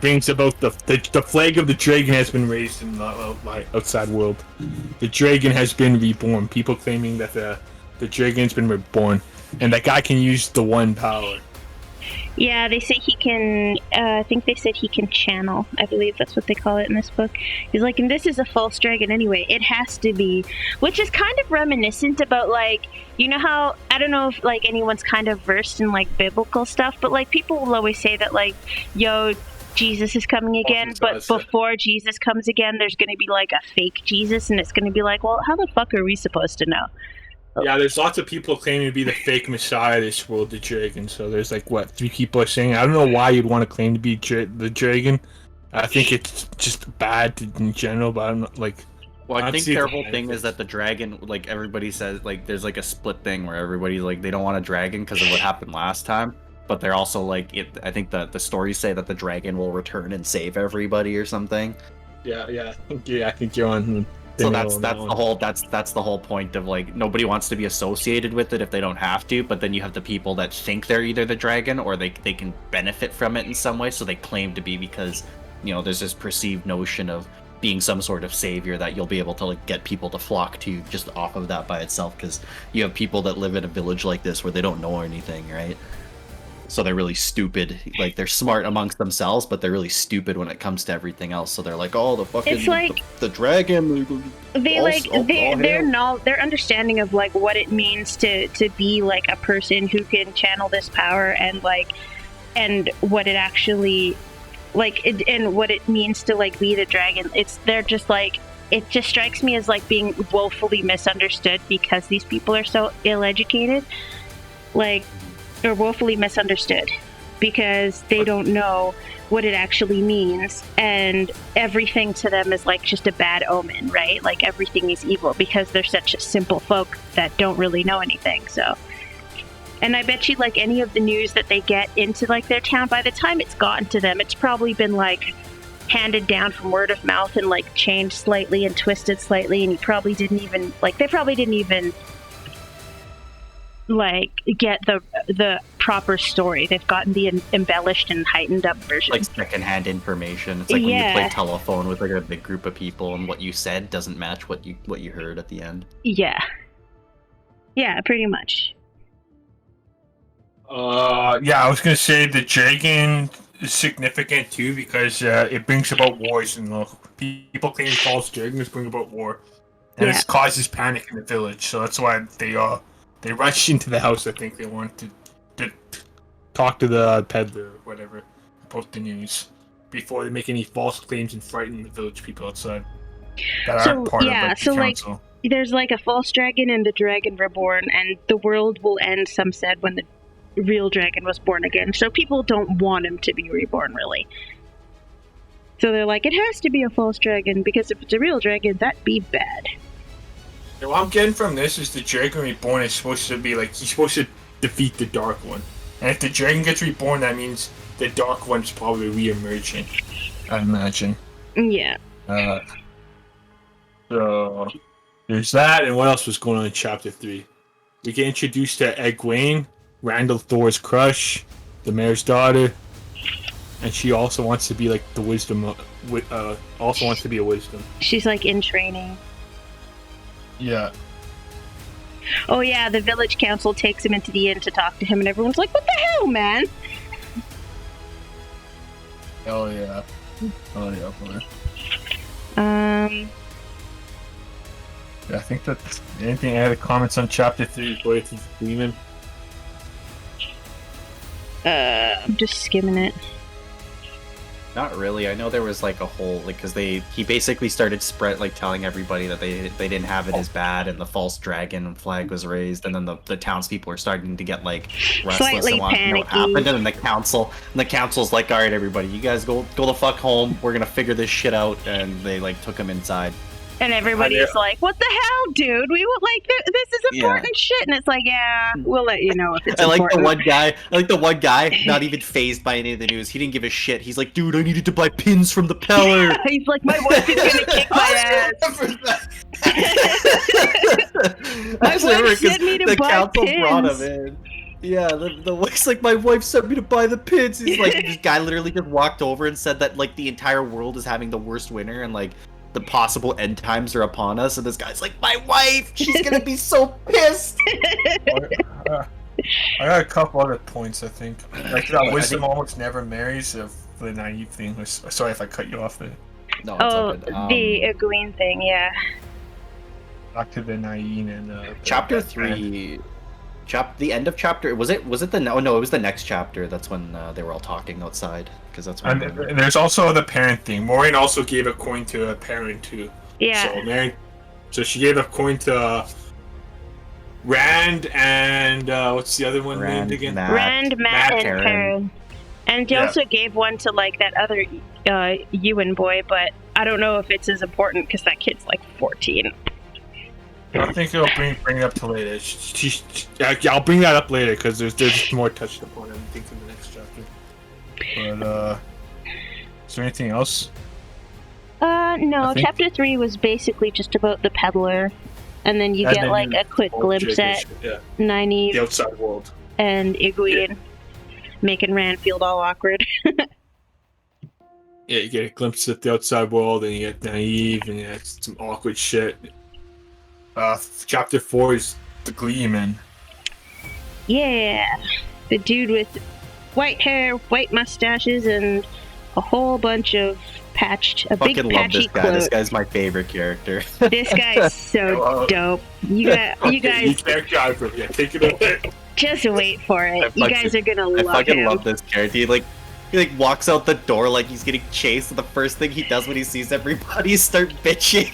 brings about the flag of the dragon has been raised in the outside world. The dragon has been reborn. People claiming that the dragon's been reborn, and that guy can use the one power. Yeah, they say he can, I think they said he can channel. I believe that's what they call it in this book. He's like, and this is a false dragon anyway. It has to be. Which is kind of reminiscent about, like, you know how, I don't know if, like, anyone's kind of versed in, like, biblical stuff, but, like, people will always say that, like, yo, Jesus is coming again, but before Jesus comes again, there's going to be, like, a fake Jesus, and it's going to be like, well, how the fuck are we supposed to know? Yeah, there's lots of people claiming to be the fake messiah of this world, the dragon. So there's like, what, 3 people are saying? I don't know why you'd want to claim to be the dragon. I think it's just bad in general, but I'm not like... Well, I think their whole thing is that the dragon, like everybody says, like there's like a split thing where everybody's like, they don't want a dragon because of what happened last time. But they're also like, I think that the stories say that the dragon will return and save everybody or something. Yeah, I think you're on... So that's the whole point of, like, nobody wants to be associated with it if they don't have to, but then you have the people that think they're either the dragon or they can benefit from it in some way, so they claim to be because, you know, there's this perceived notion of being some sort of savior that you'll be able to, like, get people to flock to just off of that by itself, because you have people that live in a village like this where they don't know anything, right? So they're really stupid. Like, they're smart amongst themselves, but they're really stupid when it comes to everything else. So they're like, oh, the fucking It's like the dragon. Their understanding of, like, what it means to be, like, a person who can channel this power and, like, and what it actually, like, and what it means to, like, be the dragon. They're just like, it just strikes me as, like, being woefully misunderstood because these people are so ill-educated. Like, or woefully misunderstood because they don't know what it actually means, and everything to them is like just a bad omen, right? Like everything is evil because they're such simple folk that don't really know anything. So, and I bet you, like, any of the news that they get into, like, their town, by the time it's gotten to them, it's probably been, like, handed down from word of mouth and, like, changed slightly and twisted slightly, and you probably didn't even, like, they probably didn't even, like, get the proper story. They've gotten the embellished and heightened up version. Like secondhand information. It's like when you play telephone with, like, a big group of people and what you said doesn't match what you heard at the end. Yeah, pretty much. Yeah, I was gonna say the dragon is significant too because it brings about wars, and people claim false dragons bring about war, and it causes panic in the village. So that's why they rush into the house. I think they want to talk to the peddler or whatever about the news before they make any false claims and frighten the village people outside that aren't part of the council. Like, there's like a false dragon and a dragon reborn, and the world will end, some said, when the real dragon was born again. So people don't want him to be reborn, really. So they're like, it has to be a false dragon, because if it's a real dragon, that'd be bad. And what I'm getting from this is the Dragon Reborn is supposed to be like, he's supposed to defeat the Dark One. And if the Dragon gets reborn, that means the Dark One's probably re-emerging, I imagine. Yeah. So, there's that, and what else was going on in Chapter 3? We get introduced to Egwene, Randall Thor's crush, the mayor's daughter, and she also wants to be like the wisdom, also wants to be a wisdom. She's like in training. Yeah. Oh yeah, the village council takes him into the inn to talk to him, and everyone's like, what the hell, man? Oh yeah. Oh yeah, boy. Yeah, I think that's anything. Any comments on Chapter 3 before you keep screaming? I'm just skimming it. Not really. I know there was like a whole because he basically started telling everybody that they didn't have it as bad, and the false dragon flag was raised, and then the townspeople were starting to get like restless Slightly and want to know what panicky. happened, and then the council's like, all right, everybody, you guys go the fuck home. We're gonna figure this shit out, and they like took him inside. And everybody's like, what the hell, dude? We will like, this is important shit. And it's like, yeah, we'll let you know if it's important. I like the one guy, not even phased by any of the news. He didn't give a shit. He's like, dude, I needed to buy pins from the peller. He's like, my wife is gonna kick my ass. My wife sent me to buy pins. Brought him in. Yeah, the wife's like, my wife sent me to buy the pins. He's like, this guy literally just walked over and said that like the entire world is having the worst winter, and like the possible end times are upon us, and this guy's like, my wife, she's gonna be so pissed. I got a couple other points, I think. Like that wisdom almost never marries, the naive thing. Sorry if I cut you off there. No, it's all good. The Egwene thing, yeah. Back to the naive and Chapter 3. The end of chapter was it it was the next chapter. That's when they were all talking outside, because that's when and there's also the parent thing. Maureen also gave a coin to a parent too. Yeah. So she gave a coin to Rand and what's the other one named again? Matt, and Perrin. And he also gave one to like that other Ewan boy, but I don't know if it's as important because that kid's like 14. I think it'll bring it up to later. I'll bring that up later because there's more touched upon it, I think, in the next chapter. But is there anything else? No. Chapter 3 was basically just about the peddler, and then you get like a quick glimpse at Nynaeve, the outside world, and Egwene making Ranfield all awkward. Yeah, you get a glimpse at the outside world, and you get Nynaeve, and you get some awkward shit. Chapter 4 is the Gleeman. Yeah, the dude with white hair, white mustaches, and a whole bunch of big patchy this guy. clothes. This guy's my favorite character. This guy's so dope. You guys, You can't drive from here. Take it away. Just wait for it. You guys are gonna love him. I fucking love this character. He walks out the door like he's getting chased, and the first thing he does when he sees everybody is start bitching.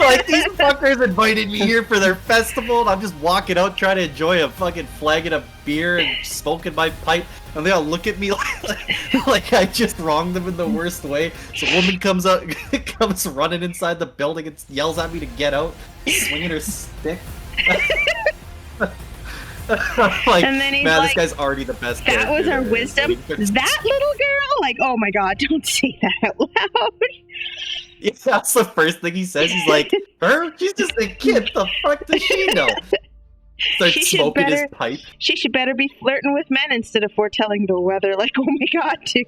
Like, these fuckers invited me here for their festival, and I'm just walking out trying to enjoy a fucking flagon of beer and smoking my pipe, and they all look at me like I just wronged them in the worst way. So a woman comes running inside the building and yells at me to get out, swinging her stick. Like, and then he's man, like, this guy's already the best. That was our wisdom. That little girl? Like, oh my god, don't say that out loud. Yeah, that's the first thing he says. He's like, her? She's just a kid. The fuck does she know? Starts smoking his pipe. She should better be flirting with men instead of foretelling the weather. Like, oh my god, dude.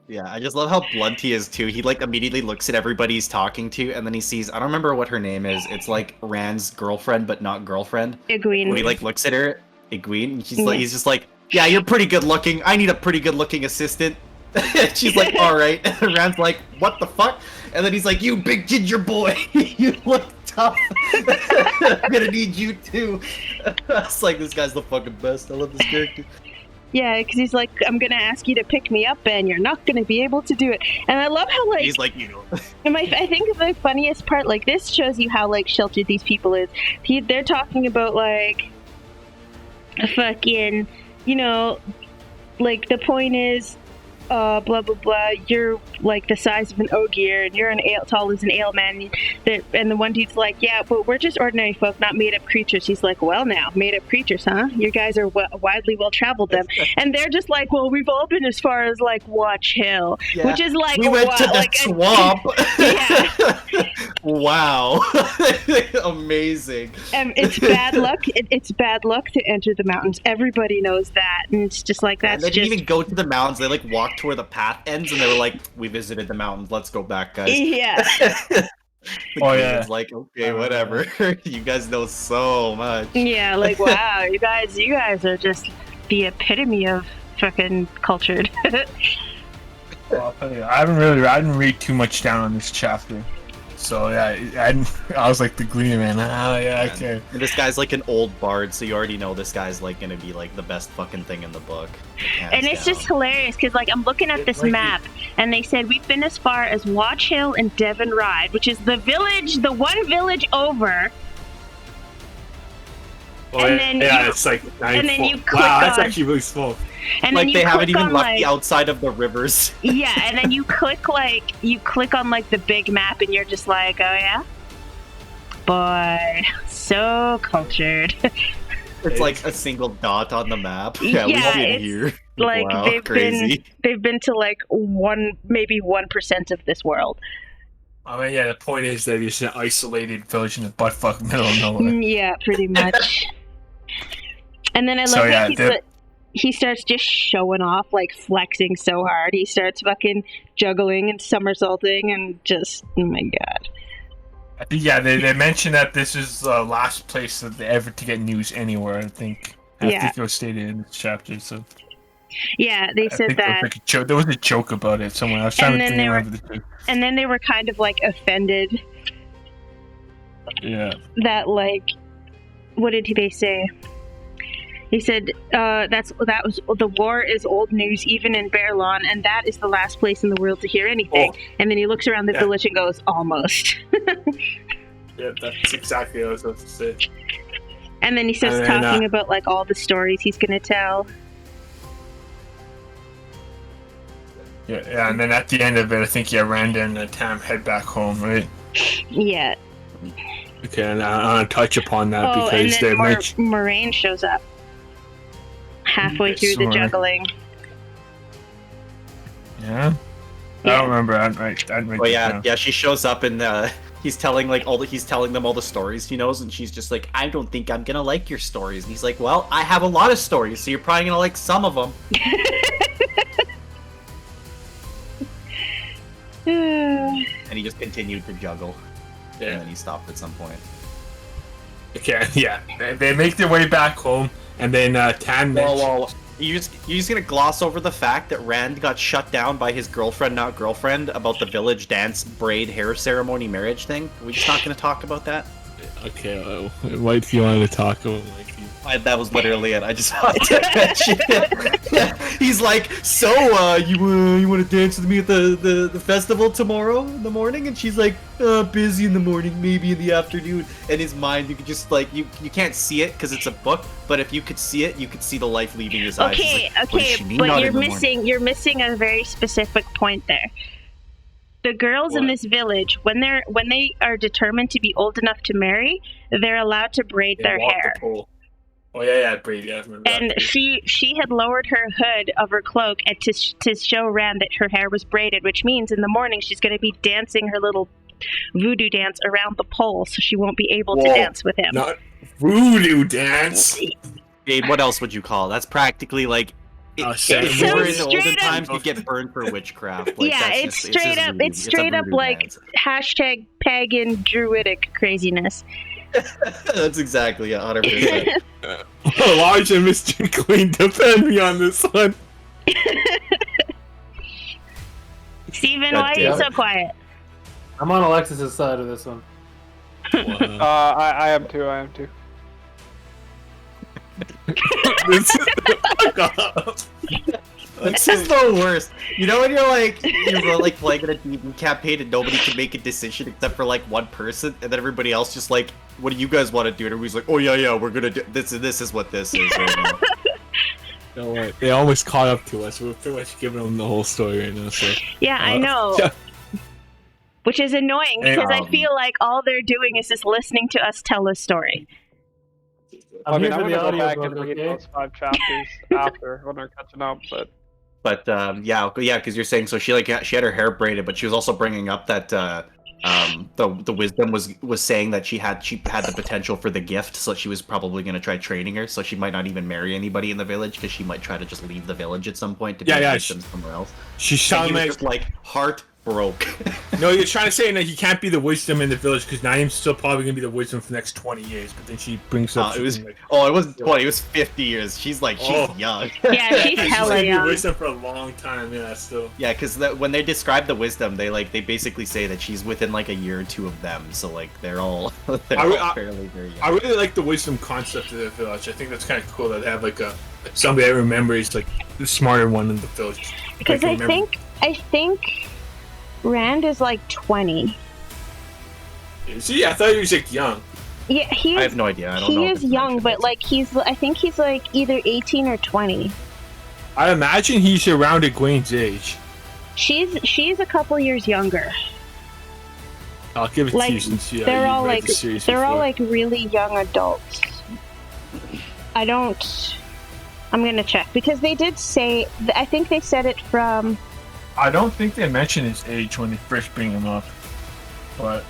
Yeah, I just love how blunt he is too. He immediately looks at everybody he's talking to, and then he sees, I don't remember what her name is. It's like Rand's girlfriend, but not girlfriend. Egwene. When he looks at her, Egwene, and he's just like, yeah, you're pretty good looking. I need a pretty good looking assistant. She's like, all right. And Rand's like, what the fuck? And then he's like, you big ginger boy, you look tough. I'm gonna need you too. It's like, this guy's the fucking best. I love this character. Yeah, because he's like, I'm gonna ask you to pick me up, and you're not gonna be able to do it. And I love how he's like, you know. I think the funniest part, like, this shows you how like sheltered these people is. They're talking about like, fucking, like the point is, blah blah blah, you're like the size of an ogier and you're tall as an aleman. And the one dude's like, yeah, but we're just ordinary folk, not made up creatures. He's like, well, now made up creatures, huh? You guys are widely well traveled then. And they're just like, well, we've all been as far as like Watch Hill, which is like, we went to the like, swamp. Yeah. Wow. Amazing. And it's bad luck. It's bad luck to enter the mountains. Everybody knows that, and it's just like that's they didn't just. even go to the mountains. They like walked to where the path ends, and they were like, "We visited the mountains. Let's go back, guys." Yeah. The yeah. kid's like, okay, whatever. You guys know so much. Yeah, like wow, you guys are just the epitome of fucking cultured. Well, I'll tell you, I didn't read too much down on this chapter. So yeah, I was like the green man. Oh yeah, okay. And this guy's like an old bard, so you already know this guy's like gonna be like the best fucking thing in the book. And it's just hilarious because like I'm looking at this map, and they said we've been as far as Watch Hill and Devon Ride, which is the one village over. Oh, and then it's like 9 and then you click wow, that's on- actually really small. And like then you they haven't click even on, left like, the outside of the rivers. Yeah, and then you click on like the big map, and you're just like, oh yeah, boy, so cultured. It's like a single dot on the map. Yeah, we've been it's here. like Wow, crazy. they've been to like maybe 1% of this world. I mean, yeah, the point is that it's an isolated village in the buttfuck middle of nowhere. Yeah, pretty much. And then I love So, that yeah, he starts just showing off, like flexing so hard. He starts fucking juggling and somersaulting and just, oh my god. I think, yeah, they mentioned that this is the last place that they ever to get news anywhere, I think. I think it was stated in this chapter, so... Yeah, they I said think that. there was a joke about it somewhere. I was trying to remember the joke. And then they were kind of, like, offended Yeah. that, like... What did they say? He said, that was the war is old news even in Bear Lawn, and that is the last place in the world to hear anything. Oh. And then he looks around the village and goes, almost. Yeah, that's exactly what I was supposed to say. And then he starts talking about like all the stories he's gonna tell. Yeah, and then at the end of it, I think Randa and Tam head back home, right? Yeah. Okay, and I want to touch upon that and because then Moraine shows up halfway through the juggling. Yeah? I don't remember. I didn't write Oh that down. yeah, she shows up and he's telling them all the stories he knows, and she's just like, I don't think I'm gonna like your stories. And he's like, well, I have a lot of stories, so you're probably gonna like some of them. And he just continued to juggle. Yeah. And then he stopped at some point. Okay, yeah. They make their way back home, and then Tam mentions... Whoa. You're just gonna gloss over the fact that Rand got shut down by his girlfriend, not girlfriend, about the village dance, braid, hair ceremony, marriage thing? We're just not gonna talk about that? Okay, what if you wanted to talk about That was literally it. I just wanted to mention it. He's like, so, you want to dance with me at the festival tomorrow in the morning? And she's like, busy in the morning, maybe in the afternoon. In his mind, you could just like, you can't see it because it's a book, but if you could see it, you could see the life leaving his eyes. Okay, like, but you're missing a very specific point there. The girls in this village, when they are determined to be old enough to marry, they're allowed to braid their hair. Oh yeah, braid. Yeah, I remember and that. she had lowered her hood of her cloak and to show Rand that her hair was braided, which means in the morning she's going to be dancing her little voodoo dance around the pole, so she won't be able to dance with him. Not voodoo dance. Babe, what else would you call? That's practically like. If you were in the olden times, you'd get burned for witchcraft. Like, yeah, it's straight up like hashtag pagan druidic craziness. That's exactly 100%. Elijah and Mr. Clean, defend me on this one. Steven, why are you so quiet? I'm on Alexis's side of this one. I am too. This is the worst. You know when you're like playing in a D&D campaign and nobody can make a decision except for like one person, and then everybody else just like, what do you guys want to do? And everybody's like, oh yeah, we're gonna do this. This is what this is right now. You know what? They almost caught up to us. We're pretty much giving them the whole story right now. So Yeah, I know. Which is annoying because I Um, feel like all they're doing is just listening to us tell a story. I'm here I'm for the gonna go back audiobook, and read okay? those 5 chapters after when they're catching up. But yeah, because you're saying so she she had her hair braided, but she was also bringing up that the wisdom was saying that she had the potential for the gift, so she was probably going to try training her, so she might not even marry anybody in the village because she might try to just leave the village at some point to be wisdom somewhere else. She's And sounding he was like just like heart broke. no, you're trying to say that he can't be the wisdom in the village because Naeem's still probably gonna be the wisdom for the next 20 years. But then she brings up it was like, it wasn't 20, it was 50 years. She's young. Yeah, she's she's hella gonna be young. wisdom for a long time. Yeah, still. Yeah, because when they describe the wisdom, they basically say that she's within like a year or two of them. So like they're all fairly very young. I really like the wisdom concept of the village. I think that's kind of cool that they have like somebody that remembers like the smarter one in the village. Because like, I think Rand is like 20. See, I thought he was like young. Yeah, I have no idea. I don't know. He if is it's young, mentioned. but like I think he's like either 18 or 20. I imagine he's around Egwene's age. She's a couple years younger. I'll give it Like, to you since they're all read like the series they're all before. like really young adults. I'm gonna check because they did say. I think they said it from. I don't think they mention his age when they first bring him up, but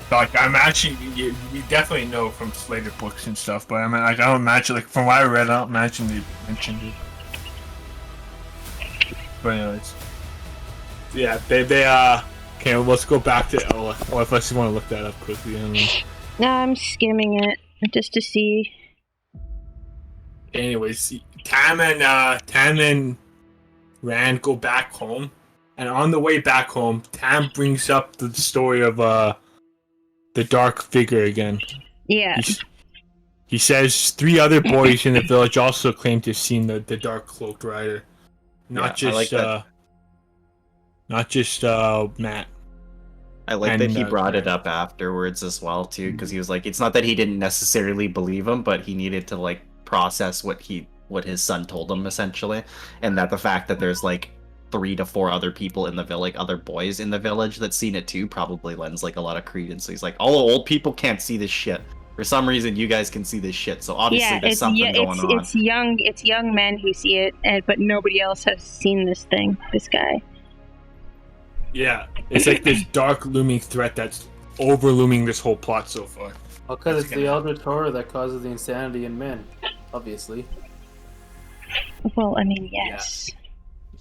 like I'm actually we definitely know from later books and stuff. But I mean, like I don't imagine like from what I read, I don't imagine they mentioned it. But anyways, yeah, they okay. Well, let's go back to Ella. Or if you want to look that up quickly. I don't know. No, I'm skimming it just to see. Anyways, Tam and Rand go back home, and on the way back home, Tam brings up the story of the dark figure again. Yeah. He says 3 other boys in the village also claim to have seen the dark cloaked rider, not just Matt. I like that he brought it up afterwards as well too, because he was like, it's not that he didn't necessarily believe him, but he needed to like process what his son told him essentially, and that the fact that there's like 3 to 4 other people in the village, other boys in the village that seen it too, probably lends like a lot of credence. So he's like, all the old people can't see this shit. For some reason, you guys can see this shit. So obviously, there's something going on. It's young men who see it, but nobody else has seen this thing. This guy. Yeah, it's like this dark looming threat that's overlooming this whole plot so far. Well, because it's the Elder Torah that causes the insanity in men, obviously. Well, I mean, yes.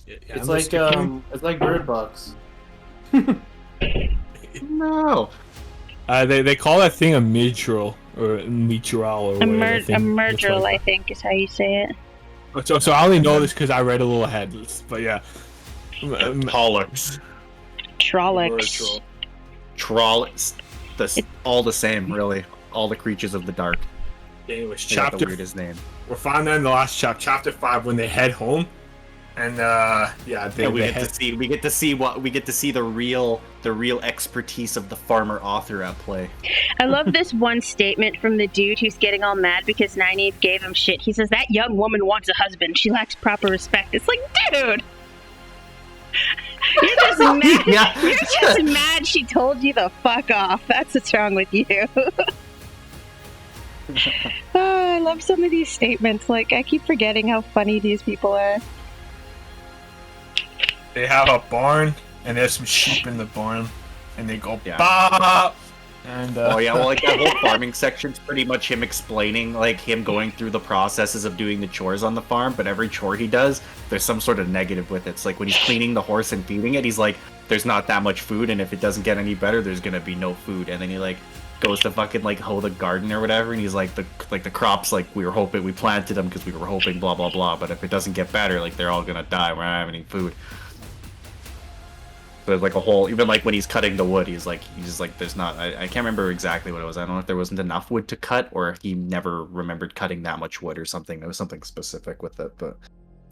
Yeah, It's like Bird Box. No. They call that thing a midral or mitral or A whatever. murdrel, I think, is how you say it. So I only know this because I read a little ahead, but yeah. Pollux. Trollocs. Trollocs. All the same, really. All the creatures of the dark. Anyways, They got the chapter. weirdest name. We're finally in the last chapter 5 when they head home, and We get to see the real expertise of the farmer author at play. I love this one statement from the dude who's getting all mad because Nynaeve gave him shit. He says, that young woman wants a husband. She lacks proper respect. It's like, dude! You're just mad. Yeah. You're just mad she told you the fuck off. That's what's wrong with you. Oh, I love some of these statements. Like, I keep forgetting how funny these people are. They have a barn, and there's some sheep in the barn, and they go Yeah. bop. And Like that whole farming section's pretty much him explaining, like him going through the processes of doing the chores on the farm. But every chore he does, there's some sort of negative with it. It's like when he's cleaning the horse and feeding it, he's like, "There's not that much food, and if it doesn't get any better, there's gonna be no food." And then he like goes to fucking like hoe the garden or whatever, and he's like, the crops, like we planted them because we were hoping, blah blah blah. But if it doesn't get better, like they're all gonna die. We're not having any food. There's like a whole, even like when he's cutting the wood, he's just like, there's not, I can't remember exactly what it was. I don't know if there wasn't enough wood to cut or if he never remembered cutting that much wood or something. There was something specific with it, but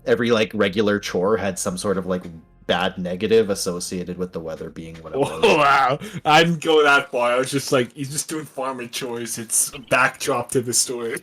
every like regular chore had some sort of like bad negative associated with the weather being what it was. oh wow, I didn't go that far. I was just like, he's just doing farming chores. It's a backdrop to the story.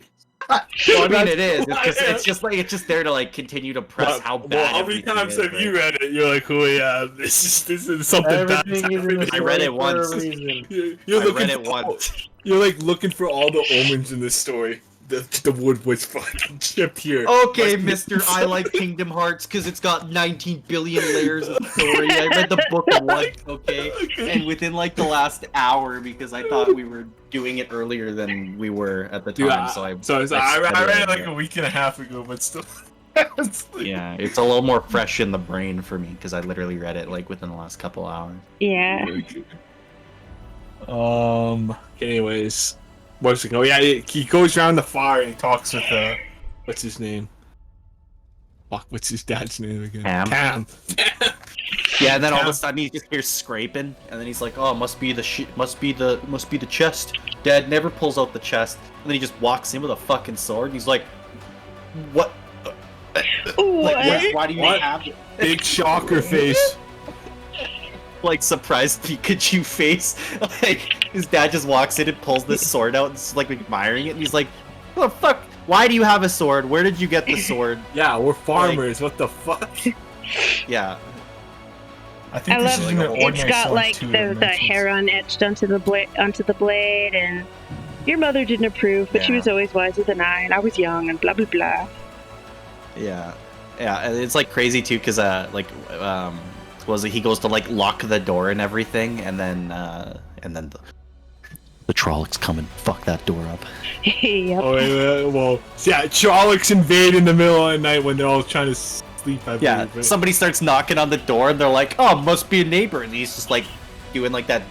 Well, I mean, it is. It's just there to like continue to press how bad. Well, how many everything times is, have right? you read it? You're like, oh yeah, this is something bad. Everything is in the I read it story for a once. reason. You're I looking read it for- once. You're like looking for all the omens in this story. The wood was fucking chipped here. Okay, Like, Mister, I like Kingdom Hearts because it's got 19 billion layers of story. I read the book once, okay, and within like the last hour because I thought we were doing it earlier than we were at the Dude, time. I I read it like a week and a half ago, but still. Yeah, it's a little more fresh in the brain for me because I literally read it like within the last couple hours. Yeah. Anyways, what's it go? Yeah, he goes around the fire and he talks with what's his name? Fuck, what's his dad's name again? Cam. Yeah, and then all of a sudden he just hears scraping, and then he's like, "Oh, must be the chest." Dad never pulls out the chest, and then he just walks in with a fucking sword. And he's like, "What? What? Why do you What? have it?" Big shocker face. Like surprised Pikachu face. Like his dad just walks in and pulls this sword out and is like admiring it, and he's like, "What the fuck? Why do you have a sword? Where did you get the sword?" Yeah, we're farmers. What the fuck? Yeah. I think I this love is an it's ordinary got song like too, the that mentions- heron etched onto the blade, and your mother didn't approve, but she Yeah. was always wiser than I, and I was young, and blah blah blah. Yeah, and it's like crazy too, cause was it he goes to like lock the door and everything, and then the Trollocs come and fuck that door up. Yep. Oh, well, yeah, Trollocs invade in the middle of the night when they're all trying to sleep. I Yeah, believe, right? somebody starts knocking on the door, and they're like, "Oh, must be a neighbor," and he's just like doing like that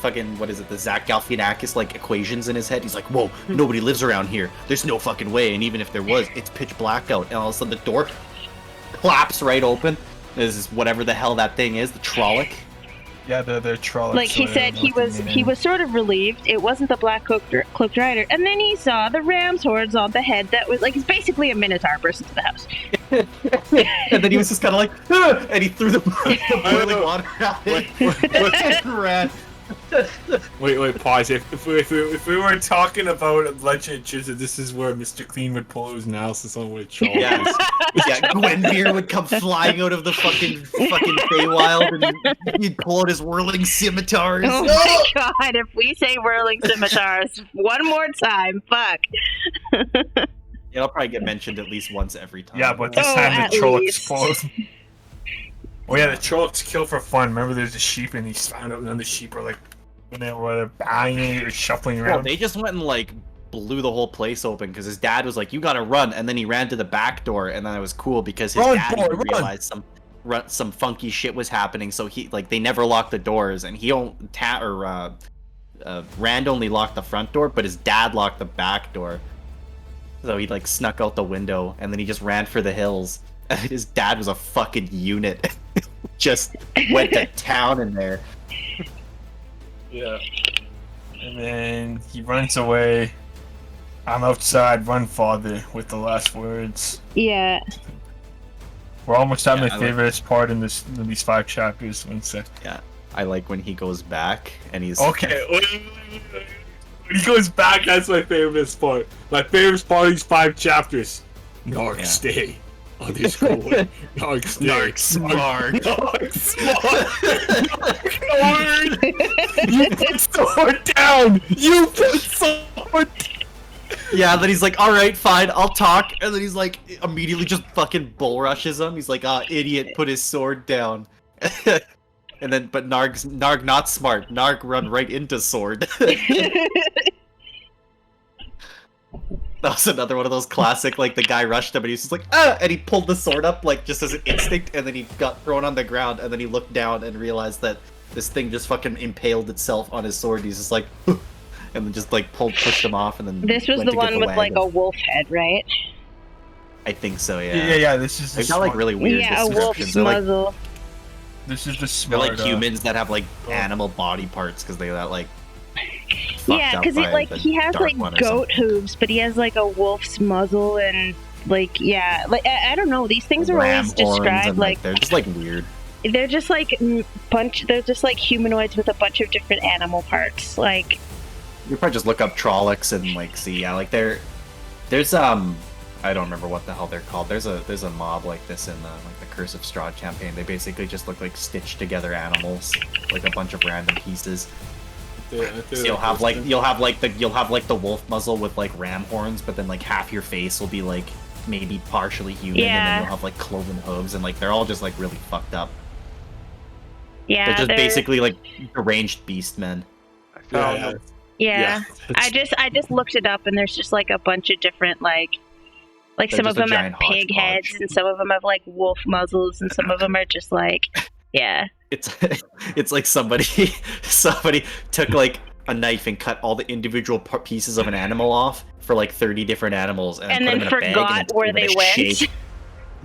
fucking what is it, the Zach Galifianakis like equations in his head. He's like, "Whoa, nobody lives around here. There's no fucking way." And even if there was, it's pitch black out, and all of a sudden the door claps right open. This is whatever the hell that thing is, the Trolloc. Yeah, they're Trollocs. Like he so I said, don't know what the he name was sort of relieved it wasn't the black cloaked rider, and then he saw the ram's horns on the head. That was like he's basically a minotaur burst into the house. And then he was just kind of like, "Ah," and he threw the boiling water at it and ran. Wait, pause. If we were talking about Legend of Chizza, this is where Mr. Clean would pull his analysis on what a troll Yeah, is. yeah. Gwenvere would come flying out of the fucking Feywild, and he'd pull out his whirling scimitars. Oh my god! If we say whirling scimitars one more time, fuck. It'll probably get mentioned at least once every time. Yeah, but this Oh, time at the Trollocs least. explode. Oh yeah, the Trollocs kill for fun. Remember, there's a sheep, and he's found out, and then the sheep are like, when they're banging or shuffling Well, around. they just went and like blew the whole place open because his dad was like, "You gotta run," and then he ran to the back door, and then it was cool because his Run, dad boy, even run. realized some funky shit was happening. So he like they never locked the doors, and Rand only locked the front door, but his dad locked the back door. So he like snuck out the window, and then he just ran for the hills. And his dad was a fucking unit, just went to town in there. Yeah. And then he runs away. I'm outside, run, father, with the last words. Yeah. We're almost at Yeah, my I favorite part in these 5 chapters. One sec. I like when he goes back and he's Okay. When he goes back, that's my favorite part. My favorite part of these 5 chapters. Narc, Yeah. stay. Oh, this cool one. Narc, stay. Narc smart. Narc smart. You put sword down. You put sword down. Yeah, then he's like, "All right, fine, I'll talk," and then he's like, immediately just fucking bull rushes him. He's like, idiot, put his sword down." And then, but Narg not smart. Narg run right into sword. That was another one of those classic, like the guy rushed him and he was just like, "Ah!" and he pulled the sword up like just as an instinct, and then he got thrown on the ground, and then he looked down and realized that this thing just fucking impaled itself on his sword. He's just like, and then just like pushed him off, and then This was went the to get one with like wagon. a wolf head, right? I think so, yeah. Yeah. This is They've got like really weird Yeah, a wolf's descriptions. They're like, muzzle. This is the they're smart. like humans that have like animal body parts because they got like. fucked Yeah, up because by it like the he has dark like one or goat something. hooves, but he has like a wolf's muzzle, and like like I don't know. These things are Ram always horns described and, like they're just like weird. they're just like They're just like humanoids with a bunch of different animal parts. Like You probably just look up Trollocs and like see, yeah, like they're There's I don't remember what the hell they're called. There's a mob like this in the Curse of Strahd campaign. They basically just look like stitched together animals, like a bunch of random pieces. So you'll have like the wolf muzzle with like ram horns, but then like half your face will be like maybe partially human, and then you'll have like cloven hooves, and like they're all just like really fucked up. Yeah, they're just basically like deranged beast men. Yeah. I just looked it up, and there's just like a bunch of different like some of them have pig heads, and some of them have like wolf muzzles, and some of them are just like, yeah. It's like somebody took like a knife and cut all the individual pieces of an animal off for like 30 different animals, and then put them in a forgot bag and where they went. shape.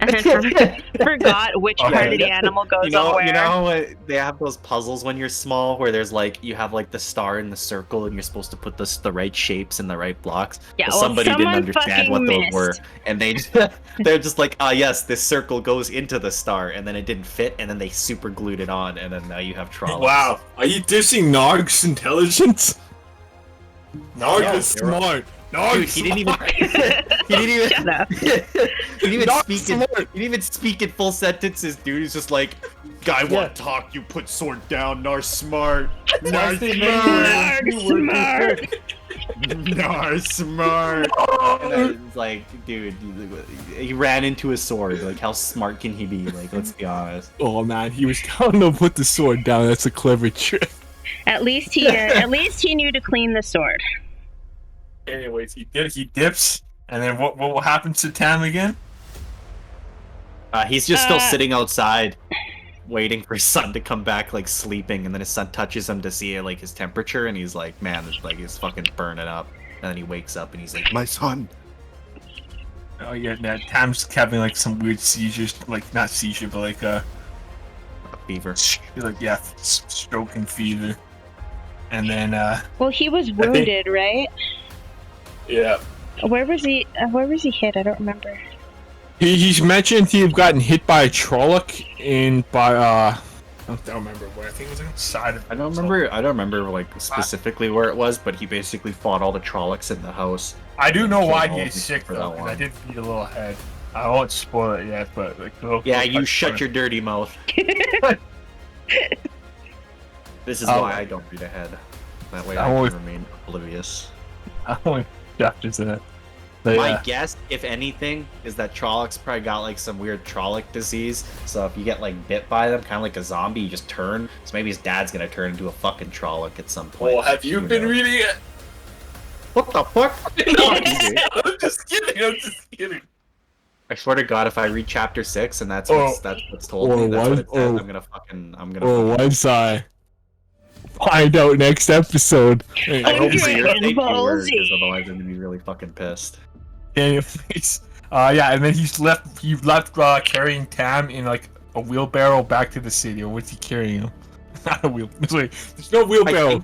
And then forgot which part of the animal goes on where. You know, they have those puzzles when you're small where there's like you have like the star in the circle and you're supposed to put the right shapes in the right blocks. Yeah, well, somebody didn't understand what those missed. were, and they're just like, yes, this circle goes into the star, and then it didn't fit, and then they super glued it on, and then now you have Trollocs. Wow, are you dissing Narg's intelligence? Narg is smart. Dude, he didn't even speak in full sentences, dude. He's just like, guy want talk, you put sword down, Nar smart. Nar smart. Nar smart. And then it's like, dude, he ran into a sword. Like, how smart can he be? Like, let's be honest. Oh man, he was telling him to put the sword down. That's a clever trick. At least he knew to clean the sword. Anyways, he dips, and then what happens to Tam again? He's just still sitting outside, waiting for his son to come back, like sleeping, and then his son touches him to see like his temperature, and he's like, man, like he's fucking burning up. And then he wakes up, and he's like, my son. Oh yeah, Tam's having like some weird seizures, like not seizure, but like a fever. Like stroke and fever, and then well, he was wounded, right? Yeah. Where was he hit? I don't remember. He's mentioned he had gotten hit by a Trolloc I don't remember where. I think it was inside of. I don't remember like specifically where it was, but he basically fought all the Trollocs in the house. I do know why he's sick though, because I did read a little ahead. I won't spoil it yet, but like. You shut your dirty mouth. This is why I don't read ahead. That way I can remain oblivious. I only chapters in it. My guess, if anything, is that Trollocs probably got like some weird Trolloc disease. So if you get like bit by them, kind of like a zombie, you just turn. So maybe his dad's gonna turn into a fucking Trolloc at some point. Well, have you been reading it? What the fuck? I'm just kidding. I swear to God, if I read chapter 6 and that's what's told me, that's what it says, I'm gonna. Or once I find out next episode. I hope so. You're saying words, because otherwise I'm gonna be really fucking pissed. Anyways, and then he left carrying Tam in like a wheelbarrow back to the city. Or what's he carrying him? Not a wheel. There's no wheelbarrow.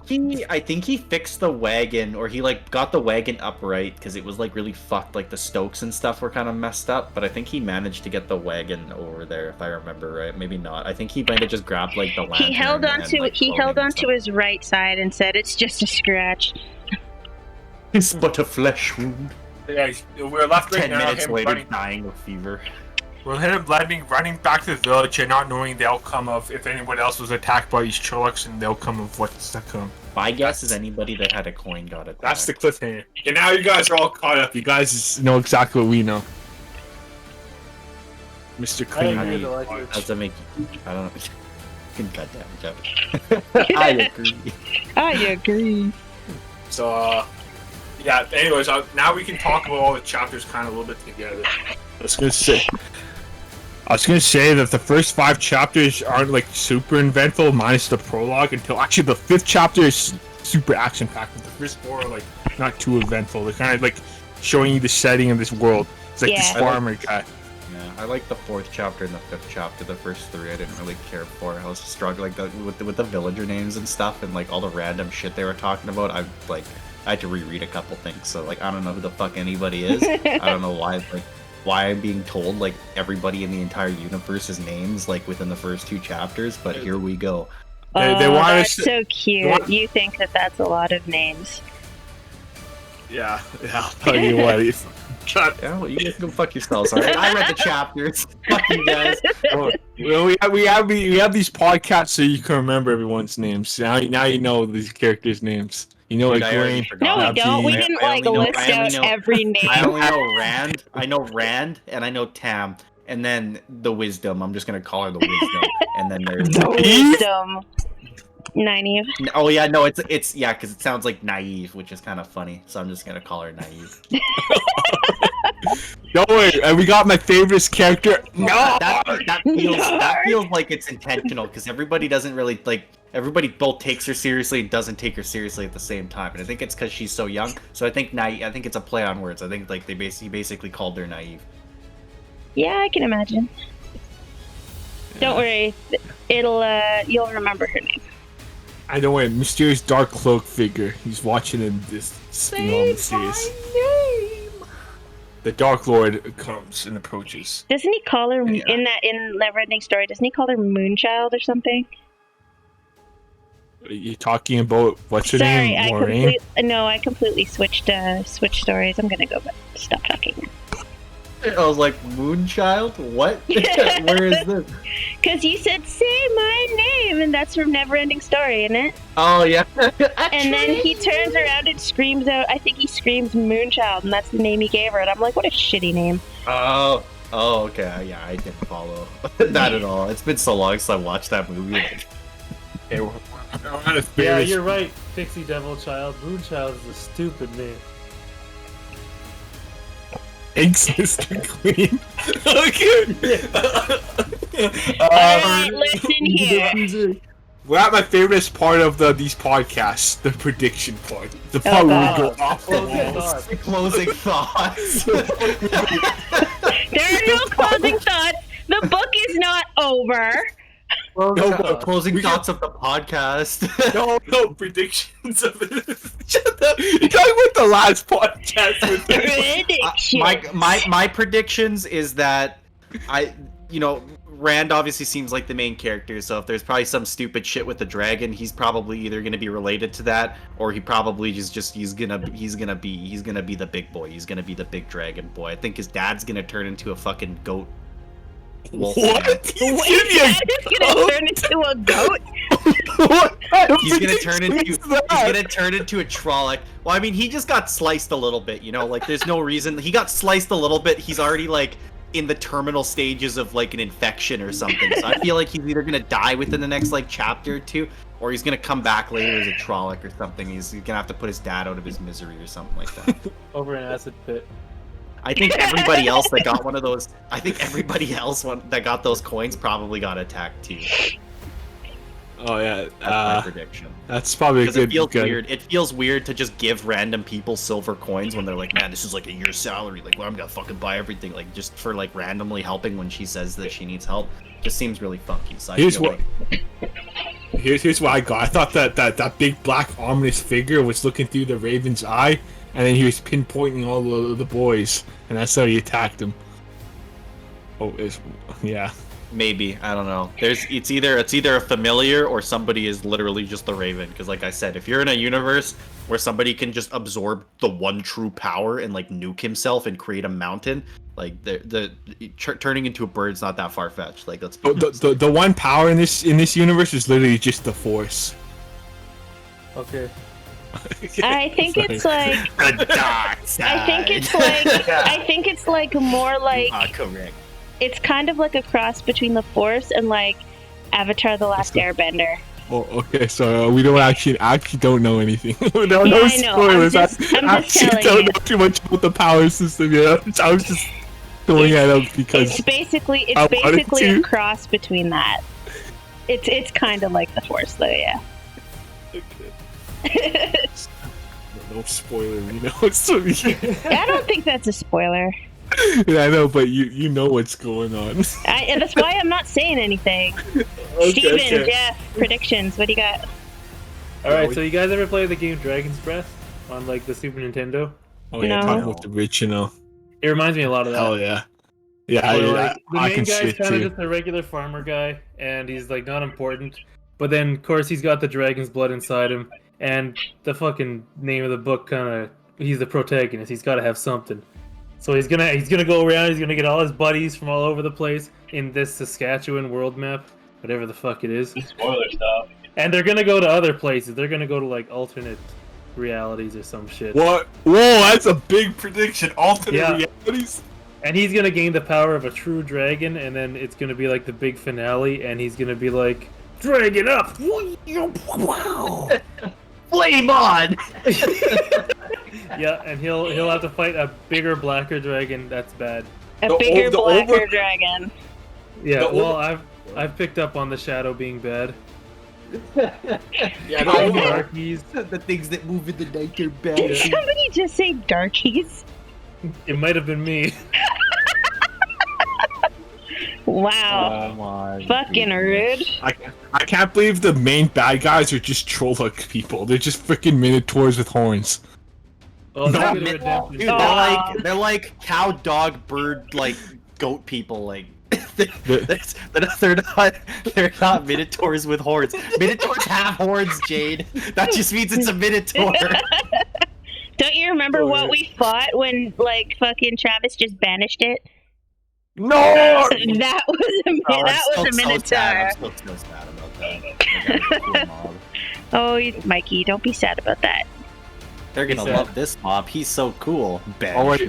I think he fixed the wagon, or he like got the wagon upright because it was like really fucked. Like the Stokes and stuff were kind of messed up, but I think he managed to get the wagon over there, if I remember right. Maybe not. I think he might have just grabbed like the lantern. He held onto his right side and said, "It's just a scratch. It's but a flesh wound." Yeah, we're left 10 minutes later, dying of fever. We'll hit him running back to the village and not knowing the outcome of if anyone else was attacked by these Trollocs and the outcome of what's to come. My guess is anybody that had a coin got it. That's the cliffhanger. And now you guys are all caught up. You guys know exactly what we know. Mr. Clean. Does that make you? I don't know. Goddamn, Jeff. I agree. So, anyways, now we can talk about all the chapters kind of a little bit together. I was gonna say that the first 5 chapters aren't like super eventful, minus the prologue. Until actually the 5th chapter is super action packed. But the first 4 are like not too eventful. They're kind of like showing you the setting of this world. It's like this farmer guy. Yeah, I like the 4th chapter and the 5th chapter. The first 3 I didn't really care for. I was struggling with the villager names and stuff, and like all the random shit they were talking about. I had to reread a couple things. So like I don't know who the fuck anybody is. I don't know why I'm being told like everybody in the entire universe's names like within the first 2 chapters, but here we go. They want that's so cute. You think that's a lot of names. Yeah, I'll tell you what. Yeah, well, you guys can go fuck yourselves. All right, I read the chapters. Fuck you guys. Well, we have these podcasts so you can remember everyone's names. Now you know these characters' names. You know, Dude, I already Egwene. forgot. No, we don't. We I didn't I like only know- list I only out know- every name. I only know Rand. I know Rand, and I know Tam, and then the Wisdom. I'm just gonna call her the Wisdom. And then there's Wisdom. Nynaeve. oh yeah, no, it's yeah, because it sounds like naive, which is kind of funny. So I'm just gonna call her naive. Don't worry, we got my favorite character. No, That feels like it's intentional because everybody doesn't really like. Everybody both takes her seriously and doesn't take her seriously at the same time, and I think it's because she's so young. So I think I think it's a play on words. I think like he basically called her naive. Yeah, I can imagine. Don't worry, you'll remember her name. I don't worry, mysterious dark cloak figure. He's watching in this series. The Dark Lord comes and approaches. Doesn't he call her Yeah. in Neverending Story? Doesn't he call her Moonchild or something? Are you talking about what's her Sorry, name? Moraine? I completely switched stories. I'm gonna go stop talking. I was like, Moonchild? What? Where is this? Because you said, say my name, and that's from Neverending Story, isn't it? Oh yeah. And then he turns around and screams out, I think he screams Moonchild, and that's the name he gave her. And I'm like, what a shitty name. Oh, okay. Yeah, I didn't follow that at all. It's been so long since I watched that movie. Like, Okay, we're on a Yeah, favorite- you're right. Pixie Devil Child. Moonchild is a stupid name. Thanks, Mr. Queen. Okay. Alright, listen here. We're at my favorite part of these podcasts, the prediction part. The part where we go God. off the Closing walls. thoughts. closing thoughts. There are no closing thoughts. The book is not over. Closing No, thoughts. closing thoughts of the podcast. No predictions of it. Shut up. You're talking about the last podcast with Predictions. My predictions is that Rand obviously seems like the main character, so if there's probably some stupid shit with the dragon, he's probably either gonna be related to that, or he probably he's gonna be the big boy. He's gonna be the big dragon boy. I think his dad's gonna turn into a fucking goat. Wolf man. What? Wait, Dad is gonna turn into a goat? What kind of He's gonna turn prediction into is that? a Trolloc. Well, I mean, he just got sliced a little bit, like there's no reason. He got sliced a little bit. He's already like in the terminal stages of like an infection or something. So I feel like he's either gonna die within the next like chapter or two, or he's gonna come back later as a Trolloc or something. He's gonna have to put his dad out of his misery or something like that. Over an acid pit. I think everybody else that got one of those, that got those coins probably got attacked too. Oh yeah, That's my prediction. that's probably a Because it feels good. weird. It feels weird to just give random people silver coins when they're like, man, this is like a year's salary. Like, well, I'm gonna fucking buy everything. Like, just for like randomly helping when she says that she needs help. Just seems really funky. So I Here's feel what. like Here's what I got. I thought that big black ominous figure was looking through the Raven's eye, and then he was pinpointing all the boys, and that's how he attacked them. Oh, yeah. maybe, I don't know. It's either a familiar or somebody is literally just the Raven. Because like I said, if you're in a universe where somebody can just absorb the one true power and like nuke himself and create a mountain, like turning into a bird's not that far fetched. Like let's be honest. The one power in this universe is literally just the Force. Okay. I think it's like The dark side. I think it's like more like correct. it's kind of like a cross between the Force and like Avatar: The Last Airbender. Oh, okay. So we don't actually don't know anything. No Yeah, I know. spoilers. I'm just actually telling don't you. know too much about the power system. Yeah, I was just throwing it out because It's basically I wanted a to. cross between that. It's kind of like the Force, though. Yeah. no spoiler. So, I don't think that's a spoiler. yeah, I know, but you know what's going on. And that's why I'm not saying anything. Steven, Jeff, predictions. What do you got? All right. So you guys ever play the game Dragon's Breath on like the Super Nintendo? Oh yeah, No. talking about the original. It reminds me a lot of that. Hell yeah. Yeah, Where, like, the I main can see guy's it kind of too. just a regular farmer guy, and he's like not important. But then, of course, he's got the dragon's blood inside him, and the fucking name of the book kind of—he's the protagonist. He's got to have something. So he's gonna go around. He's gonna get all his buddies from all over the place in this Saskatchewan world map, whatever the fuck it is. Spoiler stuff. And they're gonna go to other places. They're gonna go to like alternate realities or some shit. What? Whoa, that's a big prediction. Alternate Yeah. realities. And he's gonna gain the power of a true dragon, and then it's gonna be like the big finale, and he's gonna be like, "Dragon up!" Flame on! Yeah, and he'll have to fight a bigger, blacker dragon. That's bad. A The bigger, the blacker over- dragon. Yeah, The well, I've picked up on the shadow being bad. Yeah, All no, darkies. The things that move in the night are bad. Did somebody just say darkies? It might have been me. Wow. my Fucking rude. I can't believe the main bad guys are just troll-like people. They're just freaking minotaurs with horns. Oh, No, that's Dude, a redemption. they're like cow, dog, bird, like goat people. Like they're not minotaurs with horns. Minotaurs have horns, Jade. That just means it's a minotaur. Don't you remember Oh, what yeah. we fought when, like, fucking Travis just banished it? No! That was a, that was a minotaur. I'm still so sad about that. That guy was a cool mob. Oh, Mikey, don't be sad about that. They're gonna He said- love this mob. He's so cool. Alright,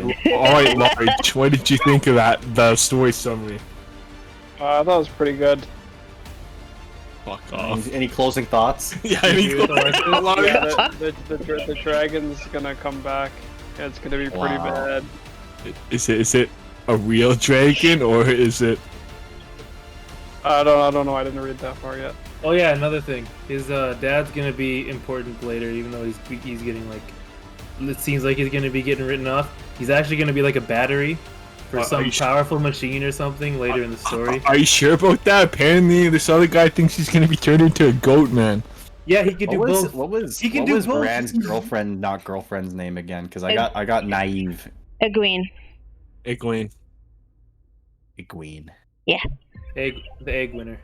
Laurie, what did you think of the story summary? That was pretty good. Fuck off. Any closing thoughts? Yeah, I mean, Laurie. Yeah, the dragon's gonna come back. Yeah, it's gonna be pretty Wow. bad. Is it a real dragon or is it? I don't know. I didn't read that far yet. Oh yeah, another thing. His dad's gonna be important later, even though he's getting like. It seems like he's gonna be getting written off. He's actually gonna be like a battery for Are some you sure? powerful machine or something later in the story. Are you sure about that? Apparently, this other guy thinks he's gonna be turned into a goat, man. Yeah, he could do What was both. what was He can what do was both. Brand's girlfriend's name again? Because I got naive. Egwene. Egwene. Egwene. The egg winner.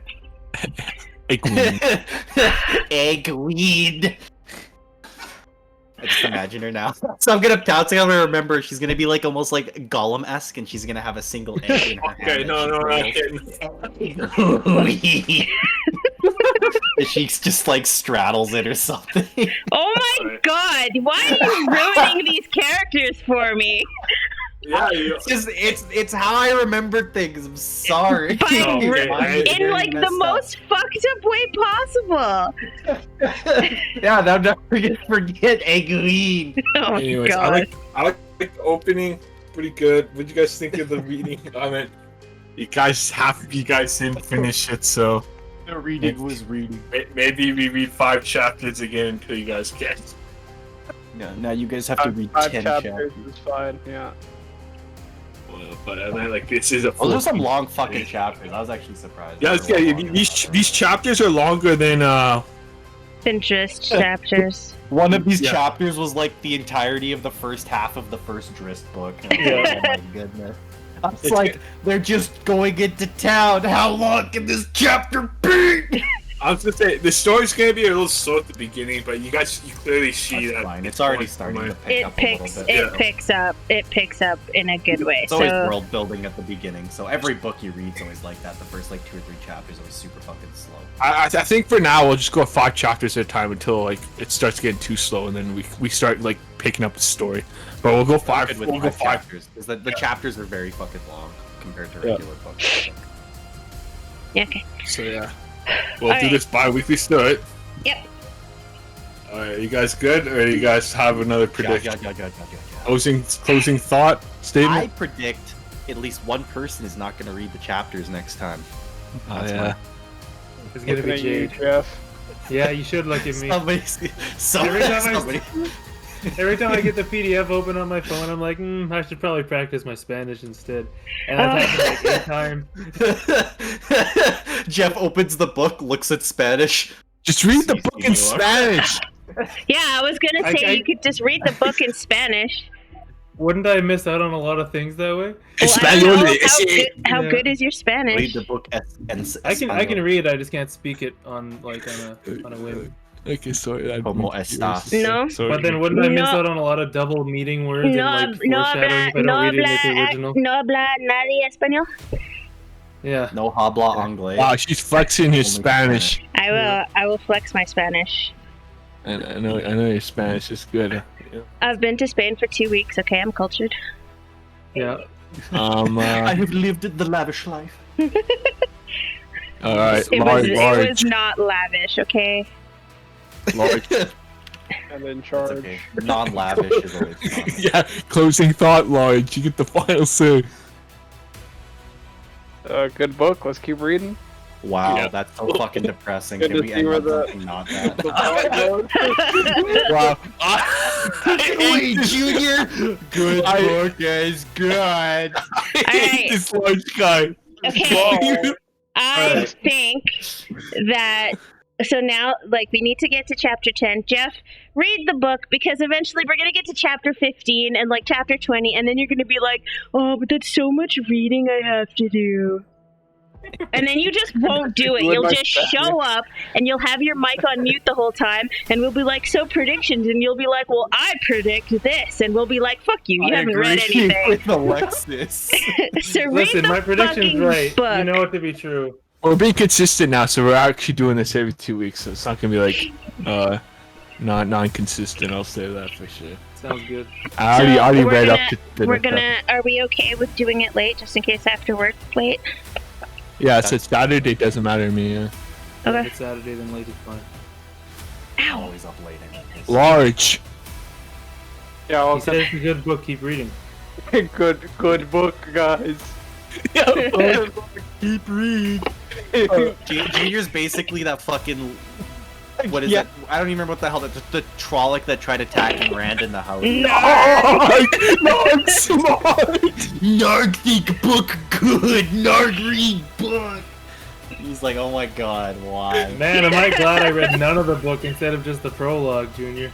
Egwene. Egwene. I just imagine her now. So I'm gonna remember. She's gonna be like almost like Gollum-esque, and she's gonna have a single egg in her hand. Okay, no, And she just like straddles it or something. Oh my god, why are you ruining these characters for me? Yeah, It's just it's how I remember things. I'm sorry. By Okay, in like the most fucked up way possible. Yeah, I'm never gonna forget Egwene. Oh my Anyways, god. I like the opening. Pretty good. What did you guys think of the reading? I mean, you guys didn't finish it, so The reading was reading. maybe we read 5 chapters again until you guys get. No, now you guys have to read 5 10 chapters chapters. is fine. Yeah. Well, but I mean, like this is a. Those are some 14 long fucking chapters. I was actually surprised. Yeah, these chapters are longer than Pinterest chapters. One of these Yeah. chapters was like the entirety of the first half of the first Drist book. And I was like, oh my goodness. I was like, they're just going into town. How long can this chapter be? I was gonna say the story's gonna be a little slow at the beginning, but you clearly see That's that fine. It's already starting to pick It up a picks little bit. Yeah. it picks up in a good way. It's always So world building at the beginning, so every book you read is always like that. The first like 2 or 3 chapters are always super fucking slow. I think for now we'll just go 5 chapters at a time until like it starts getting too slow, and then we start like picking up the story. But we'll go 5. Good with We'll go 5 5. chapters, because the chapters are very fucking long compared to regular books. yeah, okay. So yeah, we'll do Alright. this bi-weekly start. Yep. Alright, you guys good, or you guys have another prediction? Yeah. Closing thought I statement. predict at least one person is not going to read the chapters next time. That's yeah. It's gonna Looking be at you, Jade. Jeff. Yeah, you should look at me. Somebody. Every time I get the PDF open on my phone, I'm like, I should probably practice my Spanish instead. And that's happened like 8 times. Jeff opens the book, looks at Spanish. Just read the book in Spanish. Yeah, I was gonna say I- you could just read the book in Spanish. Wouldn't I miss out on a lot of things that way? Well, I don't know Español. how Yeah. good is your Read Spanish? the book I can read, I just can't speak it on a whim. Okay, sorry. I Como didn't hear estas? you. No. Sorry. But then wouldn't I miss No. out on a lot of double meaning words and No, like no foreshadowing habla, if I don't no read it like the habla, original? no habla nadie español. Yeah. No habla anglais. Wow, she's flexing his Only Spanish. I will flex my Spanish. And I know your Spanish is good. Yeah. I've been to Spain for 2 weeks. Okay, I'm cultured. Yeah. I have lived the lavish life. All right, It large. was not lavish. Okay. Large. And in It's charge. okay. Non-lavish is always fun. Yeah, closing thought, large. You get the final say. Good book. Let's keep reading. Wow, Yeah. that's so fucking depressing. Good Can to we see end where on the- something not that? Wow. Wait, Junior! Good book, guys. Good. I hate Alright. this large guy. Okay. I Alright. think that so now like we need to get to chapter 10. Jeff, read the book because eventually we're going to get to chapter 15 and like chapter 20 and then you're going to be like, "Oh, but that's so much reading I have to do." And then you just won't do it. Doing You'll my just show up and you'll have your mic on mute the whole time and we'll be like, "So predictions," and you'll be like, "Well, I predict this," and we'll be like, "Fuck you, you haven't read anything." with Alexis. So read Listen, the my prediction's fucking right. book. You know it to be true. We're being consistent now, so we're actually doing this every 2 weeks, so it's not gonna be like non-consistent. I'll say that for sure. Sounds good. I already we're read gonna- up to the We're next gonna. chapter. Are we okay with doing it late, just in case after work late? Yeah, it says Saturday. Doesn't matter to me. Yeah. If Okay. it's Saturday, then late is fine. Always up late anyways. Large. Yeah, well, He said it's a good book. Keep reading. good book, guys. Keep reading. Junior's basically that fucking. What is Yeah. it? I don't even remember what the hell the Trolloc that tried attacking Rand in the house. Large, smart. Narg think book good. Narg read book. He's like, oh my god, why? Man, am I glad I read none of the book instead of just the prologue, Junior.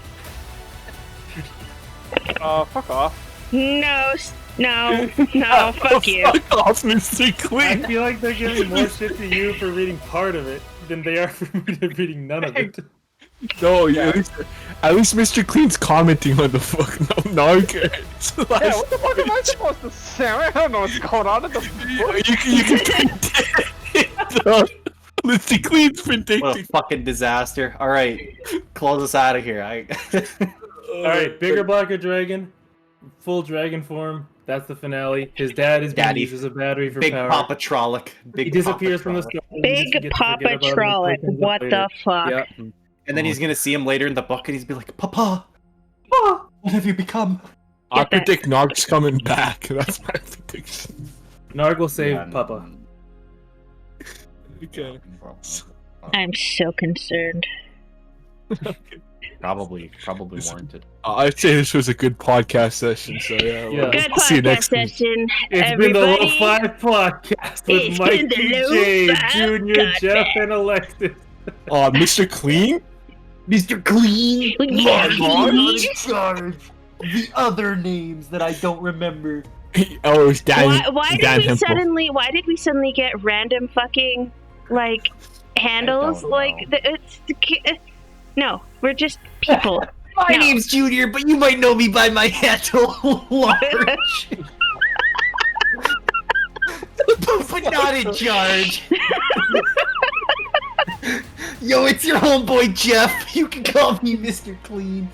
Fuck off. No, fuck you. Fuck off, Mr. I Clean. feel like they're giving more shit to you for reading part of it than they are for me to reading none of it. No, at least Mr. Clean's commenting on the fuck Narg. Yeah, what the fuck am I supposed to say? I don't know what's going on in the book. You can predict it. Mr. Clean's What a predicting. fucking disaster. Alright, close us out of here. Alright, bigger, blacker dragon, full dragon form. That's the finale. His dad is being Daddy. used as a battery for Big power. Papa Trolloc. Big He disappears Papa from the Trolloc. story. Big Papa Trolloc. What the fuck? Yeah. And then he's gonna see him later in the book and he's be like, Papa! Papa! What have you become? I Get that. predict Narg's coming back. That's my prediction. Narg will save Yeah, Papa. Okay. I'm so concerned. Probably warranted. I'd say this was a good podcast session. So yeah. Yeah. Good I'll see you podcast next week. session, It's been the everybody. Low Five Podcast with It's Mike, been the Low J, Five Junior, Podcast. Jeff, and Alexis. Mr. Clean. Mr. Clean! Yeah, Large Clean. in charge! The other names that I don't remember. Oh, it was Dan. Why Dan did we Hempel. suddenly get random fucking like handles? don't Like know. no, we're just people. My No. name's Junior, but you might know me by my handle, Large. But not in charge. Yo, it's your homeboy Jeff. You can call me Mr. Clean.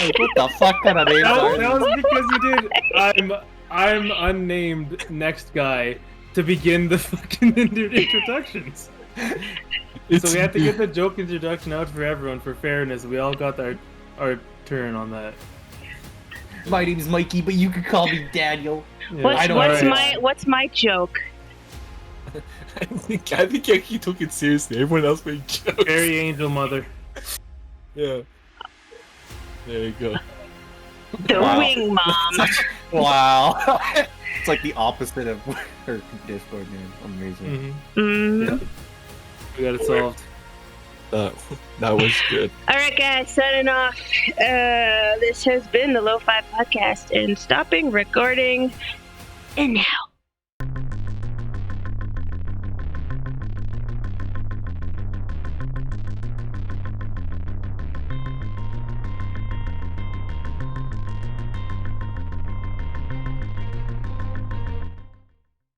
Like, what the fuck kind of names are That these? was because you did I'm unnamed next guy to begin the fucking introductions. So we have to get the joke introduction out for everyone for fairness. We all got our turn on that. My name's Mikey, but you can call me Daniel. Yeah. What's my joke? I think he took it seriously. Everyone else made jokes. Fairy Angel Mother. Yeah. There you go. The Wow. Wing Mom. Wow. It's like the opposite of her Discord name. Amazing. Mm-hmm. Mm. We got it solved. That was good. All right, guys, signing off. This has been the Lo-Fi Podcast and stopping recording. And now.